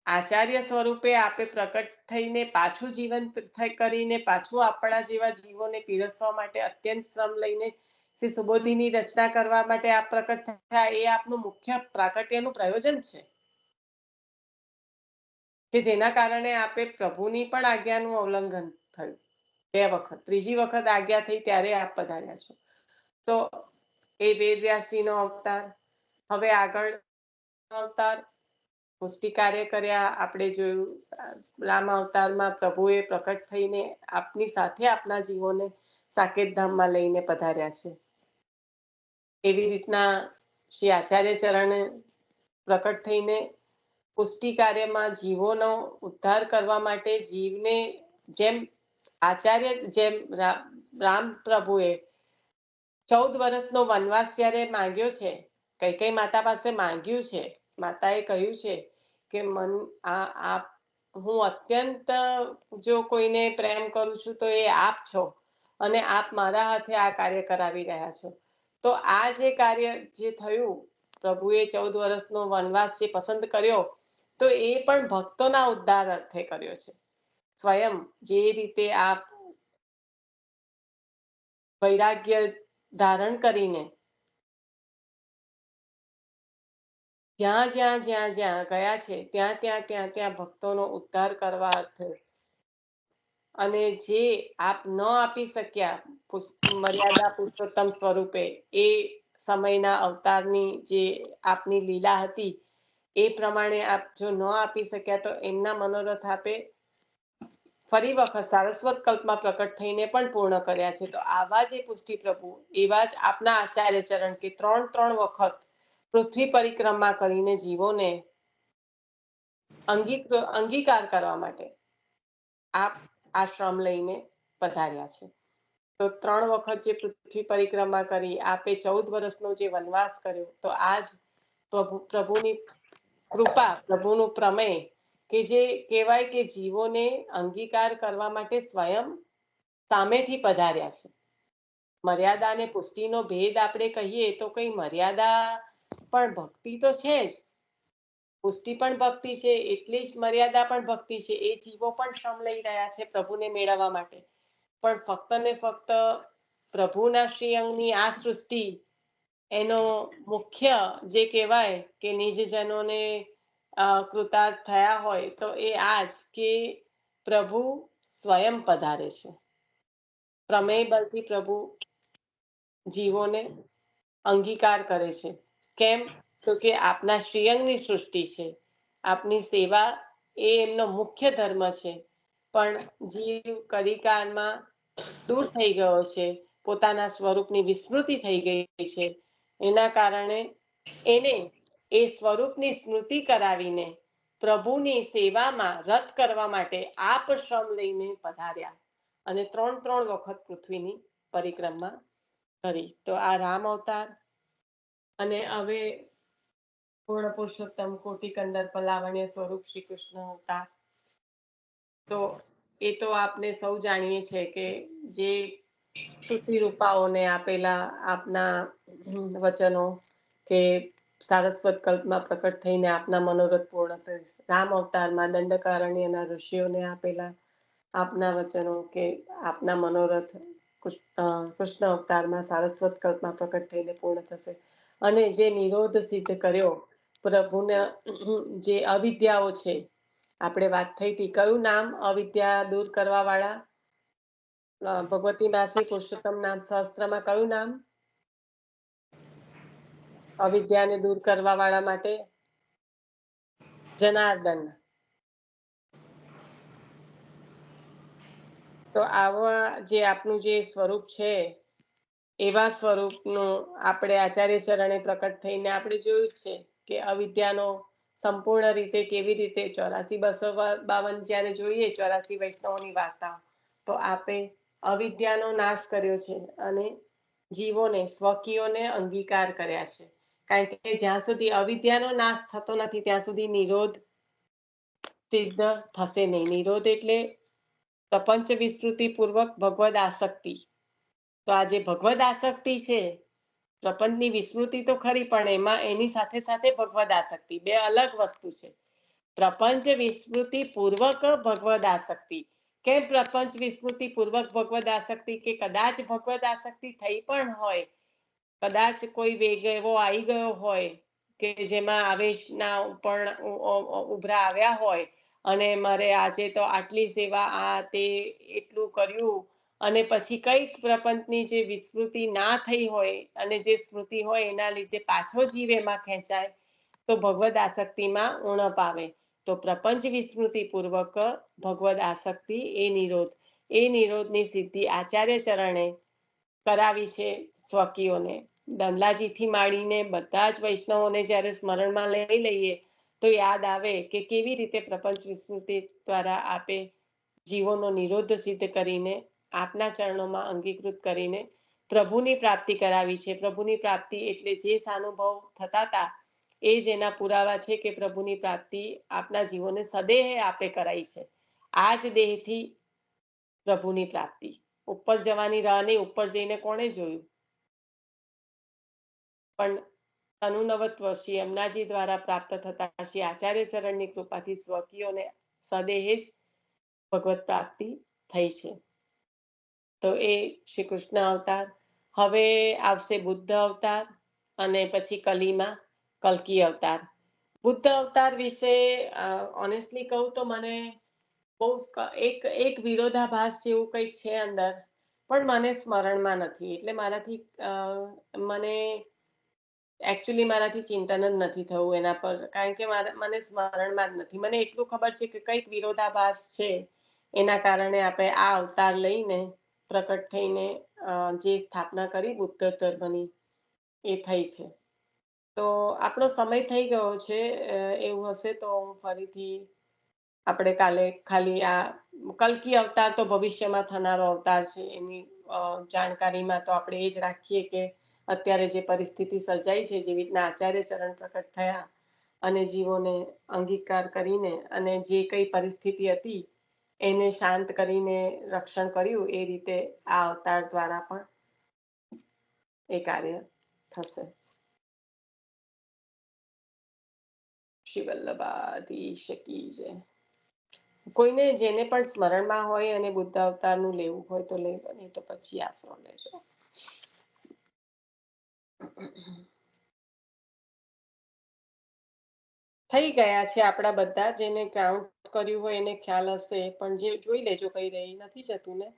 આચાર્ય સ્વરૂપે આપે પ્રકટ થઈને પાછું જીવંત કરીને પાછું આપણા જેવા જીવોને પીરસવા માટે અત્યંત શ્રમ લઈને શ્રી સુબોધિની રચના કરવા માટે આપ પ્રકટ થયા. એ આપનું મુખ્ય પ્રાકટ્યનું પ્રયોજન છે કે જેના કારણે આપે પ્રભુની પણ આજ્ઞાનું ઉલ્લંઘન થયું 2 વખત. ત્રીજી વખત આજ્ઞા થઈ ત્યારે આપ પધાર્યા છો. તો એ વેદવ્યાસજીનો અવતાર. હવે આગળ અવતાર પુષ્ટિ કાર્ય કર્યા આપણે જોયું. રામ અવતારમાં પ્રભુએ પ્રકટ થઈને આપની સાથે આપના જીવોને સાકેત ધામમાં લઈને પધાર્યા છે. એવી રીતના શ્રી આચાર્ય ચરણે પ્રકટ થઈને પુષ્ટિ કાર્યમાં જીવોનો ઉદ્ધાર કરવા માટે જીવને જેમ આચાર્ય જેમ રામ પ્રભુએ 14 વર્ષનો વનવાસ જ્યારે માંગ્યો છે, કઈ માતા પાસે માંગ્યું છે, માતાએ કહ્યું છે કે હું અત્યંત જો કોઈને પ્રેમ કરું છું તો એ આપ છો અને આપ મારા હાથે આ કાર્ય કરાવી રહ્યા છો. તો આ જે કાર્ય જે થયું, પ્રભુએ 14 વર્ષનો વનવાસ જે પસંદ કર્યો, તો એ પણ ભક્તોના ઉદ્ધાર અર્થે કર્યો છે. સ્વયં જે રીતે આપ વૈરાગ્ય ધારણ કરીને જ્યાં જ્યાં જ્યાં જ્યાં ગયા છે ત્યાં ભક્તોનો ઉદ્ધાર કરવા અર્થે, અને જે આપ ન આપી શક્યા મર્યાદા પુરુષોત્તમ સ્વરૂપે, એ સમયના અવતારની જે આપની લીલા હતી એ પ્રમાણે આપ જો ન આપી શક્યા તો એમના મનોરથ આપે ફરી વખત સારસ્વત કલ્પમાં પ્રકટ થઈને પણ પૂર્ણ કર્યા છે. તો આવા જે પુષ્ટિ પ્રભુ, એવા જ આપના આચાર્ય ચરણ કે 3 વખત પૃથ્વી પરિક્રમા કરીને જીવોને અંગીકાર કરવા માટે આપ આશ્રમ લઈને પધાર્યા છે. તો 3 વખત જે પૃથ્વી પરિક્રમા કરી, આપે 14 વર્ષનો જે વનવાસ કર્યો, તો આજ પ્રભુની કૃપા, પ્રભુનું પ્રમેય કે જે કહેવાય કે જીવોને અંગીકાર કરવા માટે સ્વયં સામેથી પધાર્યા છે. મર્યાદા અને પુષ્ટિનો ભેદ આપણે કહીએ તો કઈ મર્યાદા પણ ભક્તિ તો છે જ, પુષ્ટિ પણ ભક્તિ છે, એટલી જ મર્યાદા પણ ભક્તિ છે. એ જીવો પણ શ્રમ લઈ રહ્યા છે પ્રભુને મેળવવા માટે. પણ ફક્ત ને ફક્ત પ્રભુના શ્રી અંગની આ સૃષ્ટિ એનો મુખ્ય જે કહેવાય કે નિજજનોને કૃતાર્થ થયા હોય તો એ આજ કે પ્રભુ સ્વયં પધારે છે. પ્રમેય બલથી પ્રભુ જીવોને અંગીકાર કરે છે. કેમ? તો કે આપના શ્રીઅંગની સૃષ્ટિ છે, આપની સેવા એ એમનો મુખ્ય ધર્મ છે. પણ જીવ કલિકાળમાં દૂર થઈ ગયો છે, પોતાના સ્વરૂપની વિસ્મૃતિ થઈ ગઈ છે. એના કારણે એને એ સ્વરૂપની સ્મૃતિ કરાવીને પ્રભુની સેવામાં રત કરવા માટે આપ શ્રમ લઈને પધાર્યા અને 3 વખત પૃથ્વીની પરિક્રમા કરી. તો આ રામ અવતાર અને હવે પૂર્ણ પુરુષોત્તમ કોટી કંદર્પ લાવણ્ય સ્વરૂપ શ્રી કૃષ્ણ અવતાર, તો એ તો આપને સૌ જાણીએ છે કે જે શ્રુતિ રૂપાઓને આપેલા આપના વચનો કે સારસ્વત કલ્પમાં પ્રકટ થઈને આપના મનોરથ પૂર્ણ થઈ. રામ અવતારમાં દંડકારણ્યના ઋષિઓને આપેલા આપના વચનો કે આપના મનોરથ કૃષ્ણ અવતારમાં સારસ્વત કલ્પમાં પ્રકટ થઈને પૂર્ણ થશે. અને જે નિરોધ સિદ્ધ કર્યો પ્રભુના જે અવિદ્યાઓ છે, આપણે વાત થઈ હતી, કયું નામ અવિદ્યા દૂર કરવા વાળા? ભગવતી દાસી પુરુષોત્તમ નામ સહસ્ત્રમાં કયું નામ અવિદ્યાને દૂર કરવા વાળા માટે? જનાર્દન. તો આવા જે આપનું જે સ્વરૂપ છે, એવા સ્વરૂપનું આપણે આચાર્ય ચરણે પ્રકટ થઈને આપણે જોયું છે કે અવિદ્યાનો સંપૂર્ણ રીતે કેવી રીતે 84-252 જ્યારે જોઈએ 84 વૈષ્ણવોની વાર્તા, તો આપે અવિદ્યાનો નાશ કર્યો છે અને જીવોને સ્વકીયોને અંગીકાર કર્યા છે. કારણ કે જ્યાં સુધી અવિદ્યાનો નાશ થતો નથી ત્યાં સુધી નિરોધ સિદ્ધ થશે નહીં. નિરોધ એટલે પ્રપંચ વિસ્મૃતિ પૂર્વક ભગવદ આસક્તિ. તો આ જે ભગવદ આસક્તિ છે, પ્રપંચની વિસ્મૃતિ તો ખરી, પણ એમાં એની સાથે સાથે ભગવદ આસક્તિ, બે અલગ વસ્તુ છે. પ્રપંચ વિસ્મૃતિ પૂર્વક ભગવદ આસક્તિ. કેમ પ્રપંચ વિસ્મૃતિ પૂર્વક ભગવદ આસક્તિ? કે કદાચ ભગવદ આસક્તિ થઈ પણ હોય, કદાચ કોઈ વેગ એવો આવી ગયો હોય કે જેમાં આવેશના પણ ઉભરા આવ્યા હોય અને મારે આજે તો આટલી સેવા આ તે એટલું કર્યું, અને પછી કઈક પ્રપંચની જે વિસ્મૃતિ ના થઈ હોય અને જે સ્મૃતિ હોય એના લીધે પાછો જીવ એમાં ખેંચાય, તો ભગવદ આસક્તિમાં ઉણપ આવે. તો પ્રપંચ વિસ્મૃતિ પૂર્વક ભગવદ આસક્તિ એ નિરોધની સિદ્ધિ આચાર્ય ચરણે કરાવી છે સ્વકીઓને. દમલાજીથી માંડીને બધા જ વૈષ્ણવોને જ્યારે સ્મરણમાં લઈ લઈએ તો યાદ આવે કે કેવી રીતે પ્રપંચ વિસ્મૃતિ દ્વારા આપે જીવોનો નિરોધ સિદ્ધ કરીને આપના ચરણોમાં અંગીકૃત કરીને પ્રભુની પ્રાપ્તિ કરાવી છે. પ્રભુની પ્રાપ્તિ એટલે જે સાનુભવ થતા હતા એ જ એના પુરાવા છે કે પ્રભુની પ્રાપ્તિ આપણા જીવોને સદેહ આપે કરાઈ છે. આ જ દેહથી પ્રભુની પ્રાપ્તિ. ઉપર જવાની રાહ નહીં, ઉપર જઈને કોણે જોયું? પણ અનુનવત્વ શ્રી એમનાજી દ્વારા પ્રાપ્ત થતા શ્રી આચાર્ય ચરણની કૃપાથી સ્વકીયોને સદેહે જ ભગવત પ્રાપ્તિ થઈ છે. તો એ શ્રી કૃષ્ણ અવતાર. હવે આવશે બુદ્ધ અવતાર અને પછી કલીમાં કલ્કી અવતાર. બુદ્ધ અવતાર વિશે ઓનેસ્ટલી કહું તો મને બહુ એક વિરોધાભાસ જેવું કંઈક છે અંદર, પણ મને સ્મરણમાં નથી. એટલે મારાથી મને એકચ્યુઅલી મારાથી ચિંતન જ નથી થયું એના પર, કારણ કે મને સ્મરણમાં જ નથી. મને એટલું ખબર છે કે કંઈક વિરોધાભાસ છે, એના કારણે આપણે આ અવતાર લઈને પ્રકટ થઈને જે સ્થાપના કરી બુદ્ધ ધર્મની એ થઈ છે. તો આપણો સમય થઈ ગયો છે. એવું હશે તો હું ફરીથી આપણે કાલે ખાલી આ કલ્કી અવતાર તો ભવિષ્યમાં થનારો અવતાર છે, એની જાણકારીમાં તો આપણે એ જ રાખીએ કે અત્યારે જે પરિસ્થિતિ સર્જાઈ છે, જેવી રીતના આચાર્ય ચરણ પ્રકટ થયા અને જીવોને અંગીકાર કરીને અને જે કઈ પરિસ્થિતિ હતી એને શાંત કરીને રક્ષણ કર્યું, એ રીતે આ અવતાર દ્વારા પણ એ કાર્ય થશે. શ્રી વલ્લભાધીશ કી જય. કોઈને જેને પણ સ્મરણમાં હોય અને બુદ્ધ અવતારનું લેવું હોય તો લઈ લો, નહીં તો પછી આશરો લેજો. થઈ ગયા છે આપણા બધા. જેને કાઉન્ટ કર્યું હોય એને ખ્યાલ હશે, પણ જે જોઈ લેજો કઈ રહી નથી જતું ને.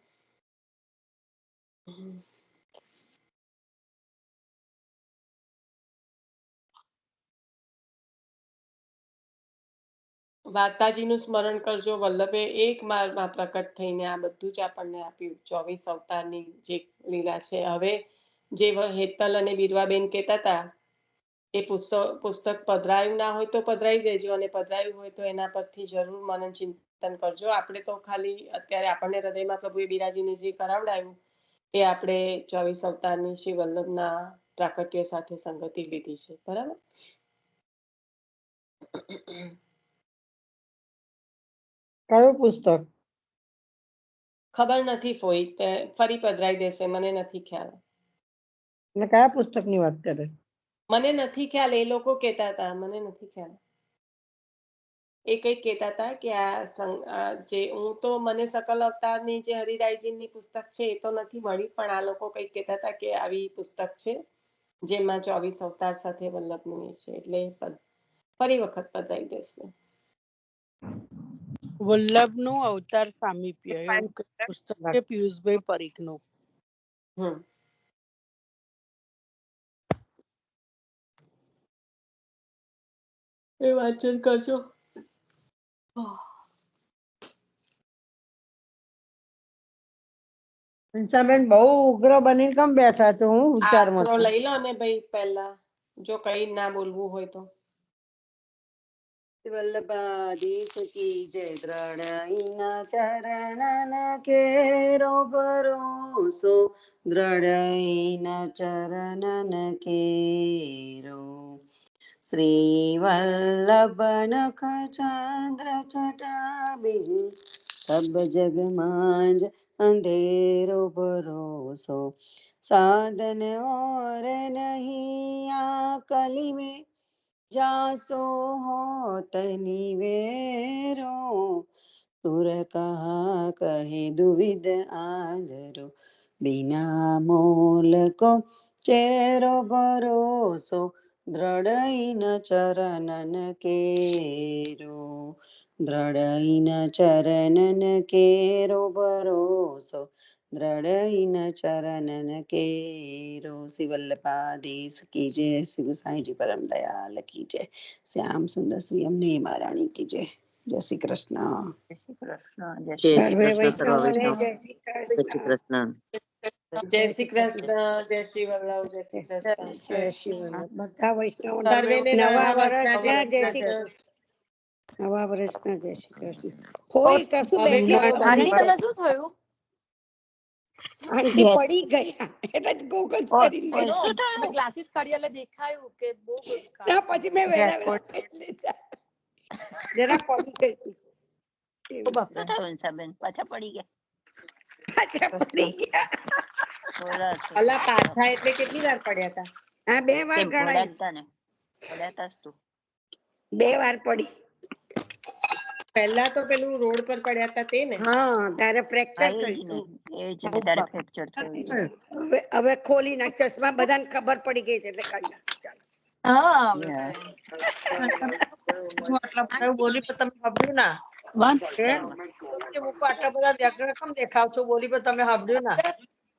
વાર્તાજીનું સ્મરણ કરજો. વલ્લભે એક માળમાં પ્રકટ થઈને આ બધું જ આપણને આપ્યું. 24 અવતારની જે લીલા છે. હવે જે હેતલ અને બીરવાબેન કહેતા હતા, એ પુસ્તક પધરાયું ના હોય તો પધરાઈ દેજો, અને પધરાયું હોય તો એના પરથી જરૂર મનન ચિંતન કરજો. આપણે તો ખાલી અત્યારે આપણને હૃદયમાં પ્રભુએ બિરાજીને જે કરાવડાયું એ આપણે 24 અવતારની શ્રી વલ્લભના પ્રાકટ્ય સાથે સંગતિ લીધી છે. બરાબર. કયું પુસ્તક? ખબર નથી ફોઈ, તે ફરી પધરાઈ દેશે, મને નથી ખ્યાલ. અને કયા પુસ્તકની વાત કરે? મને નથી ખ્યાલ, એ લોકો કહેતા હતા, મને નથી ખ્યાલ. એ કંઈક કહેતા હતા કે આ જે હું તો મને સકલ અવતારની જે હરિરાયજીની પુસ્તક છે એ તો નથી મળી, પણ આ લોકો કંઈક કહેતા હતા કે આવી પુસ્તક છે જેમાં 24 અવતાર સાથે વલ્લભનું એ છે. એટલે ફરી વખત પધરાઈ દેશે. વલ્લભનું અવતાર સામીપ્ય એવું પુસ્તક છે પિયુષભાઈ પરીખનું. એ વાંચન કરજો. બેન બહુ ઉગ્ર બની કેમ બેઠા છો? હું વિચારમાં આશરો છું. લઈ લો ને ભાઈ પહેલા, જો કઈ ના બોલવું હોય તો. વલ્લભાધીશ કી જય. દ્રઢઈના ચરણન કેરો ભરોસો, દ્રઢઈના ચરણન કેરો. શ્રી વલ્લભ નખ ચંદ્ર ચટાબિન, સબ જગ માંજ અંધેરો ભરોસો. साधन और नहीं आ कली में, जासो होत निवेरो. सुर कहा कहे दुविध आदरो, बिना मोल को चेरो भरोસો. દ્રઢઈન ચરણન કેરો, દ્રઢઈન ચરણન કેરો ભરોસો. દ્રઢઈન ચરણન કેરો. શ્રી વલ્લભાધીશ કી જય. શ્રી ગુસાઈજી પરમ દયાલ કી જય. શ્યામ સુંદર શ્રી અમને મહારાણી કી જય. જય શ્રી કૃષ્ણ. જય શ્રી કૃષ્ણ. જય જય શ્રી શ્રી કૃષ્ણ સર્વ સર્વે વૈષ્ણવ. જય શ્રી જય શ્રી કૃષ્ણ. કૃષ્ણ. જય શ્રી કૃષ્ણ. જય શ્રી વલ્લભ. જય શ્રી કૃષ્ણ. જય શ્રી વલ્લભ. બધા વૈષ્ણવ સર્વેને નવા વર્ષના વર્ષના જય શ્રી કૃષ્ણ. કૃષ્ણ. નવા વર્ષના જય શ્રી કૃષ્ણ. કોઈ કશું હવે બેઠી કરો હતો આંટી નહીં? તમને શું થયું? આંટી Yes. પડી ગયા એટલે જ ગોગલ ઓય, પહેરીને ઓય, લીધા. શું થયું? મેં ગ્લાસીસ કાઢ્યા એટલે દેખાયું કે બહુ બધું ના કાળું પછી મેં વહેલા Record. પહેરી લીધા. જરા પડી ગઈ હતી. એવું છે. શું થયું ઇન્સાબેન? પાછા પડી ગયા? પાછા પડી ગયા. થોડા છે. અલા પાછા એટલે કેટલી વાર પડ્યા હતા? હા 2 વાર કેમ ગણાય. પડાતા ને? પડાતા જ તું. 2 વાર પડી. પહેલા તો પેલું રોડ પર પડ્યા હતા તે ને? હા ત્યારે ફ્રેક્ચર હા, એ જ ને. થયું. એ જ ને. તારે ફ્રેક્ચર થયું છે. હવે ખોલી નાખ ચશ્મા બધાને ખબર પડી ગઈ છે એટલે કાઢી નાખ. ચાલો. હા હવે Yeah. હું આટલા બધા એવું બોલી પણ તમે સાંભળ્યું ના કે મૂકો આટલા બધા વ્યગ્ર કેમ દેખાવ છો બોલી પણ તમે સાંભળ્યું ના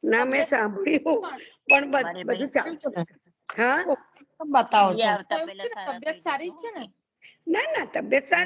ના મેં સાંભળ્યું પણ મારે બધું ભાઈ ચાલતું હતું. હા કેમ બતાવો એ છો આવતા પહેલા સારા તબિયત થઈ સારી જજો. જ છે ને? ના ના તબિયત સારી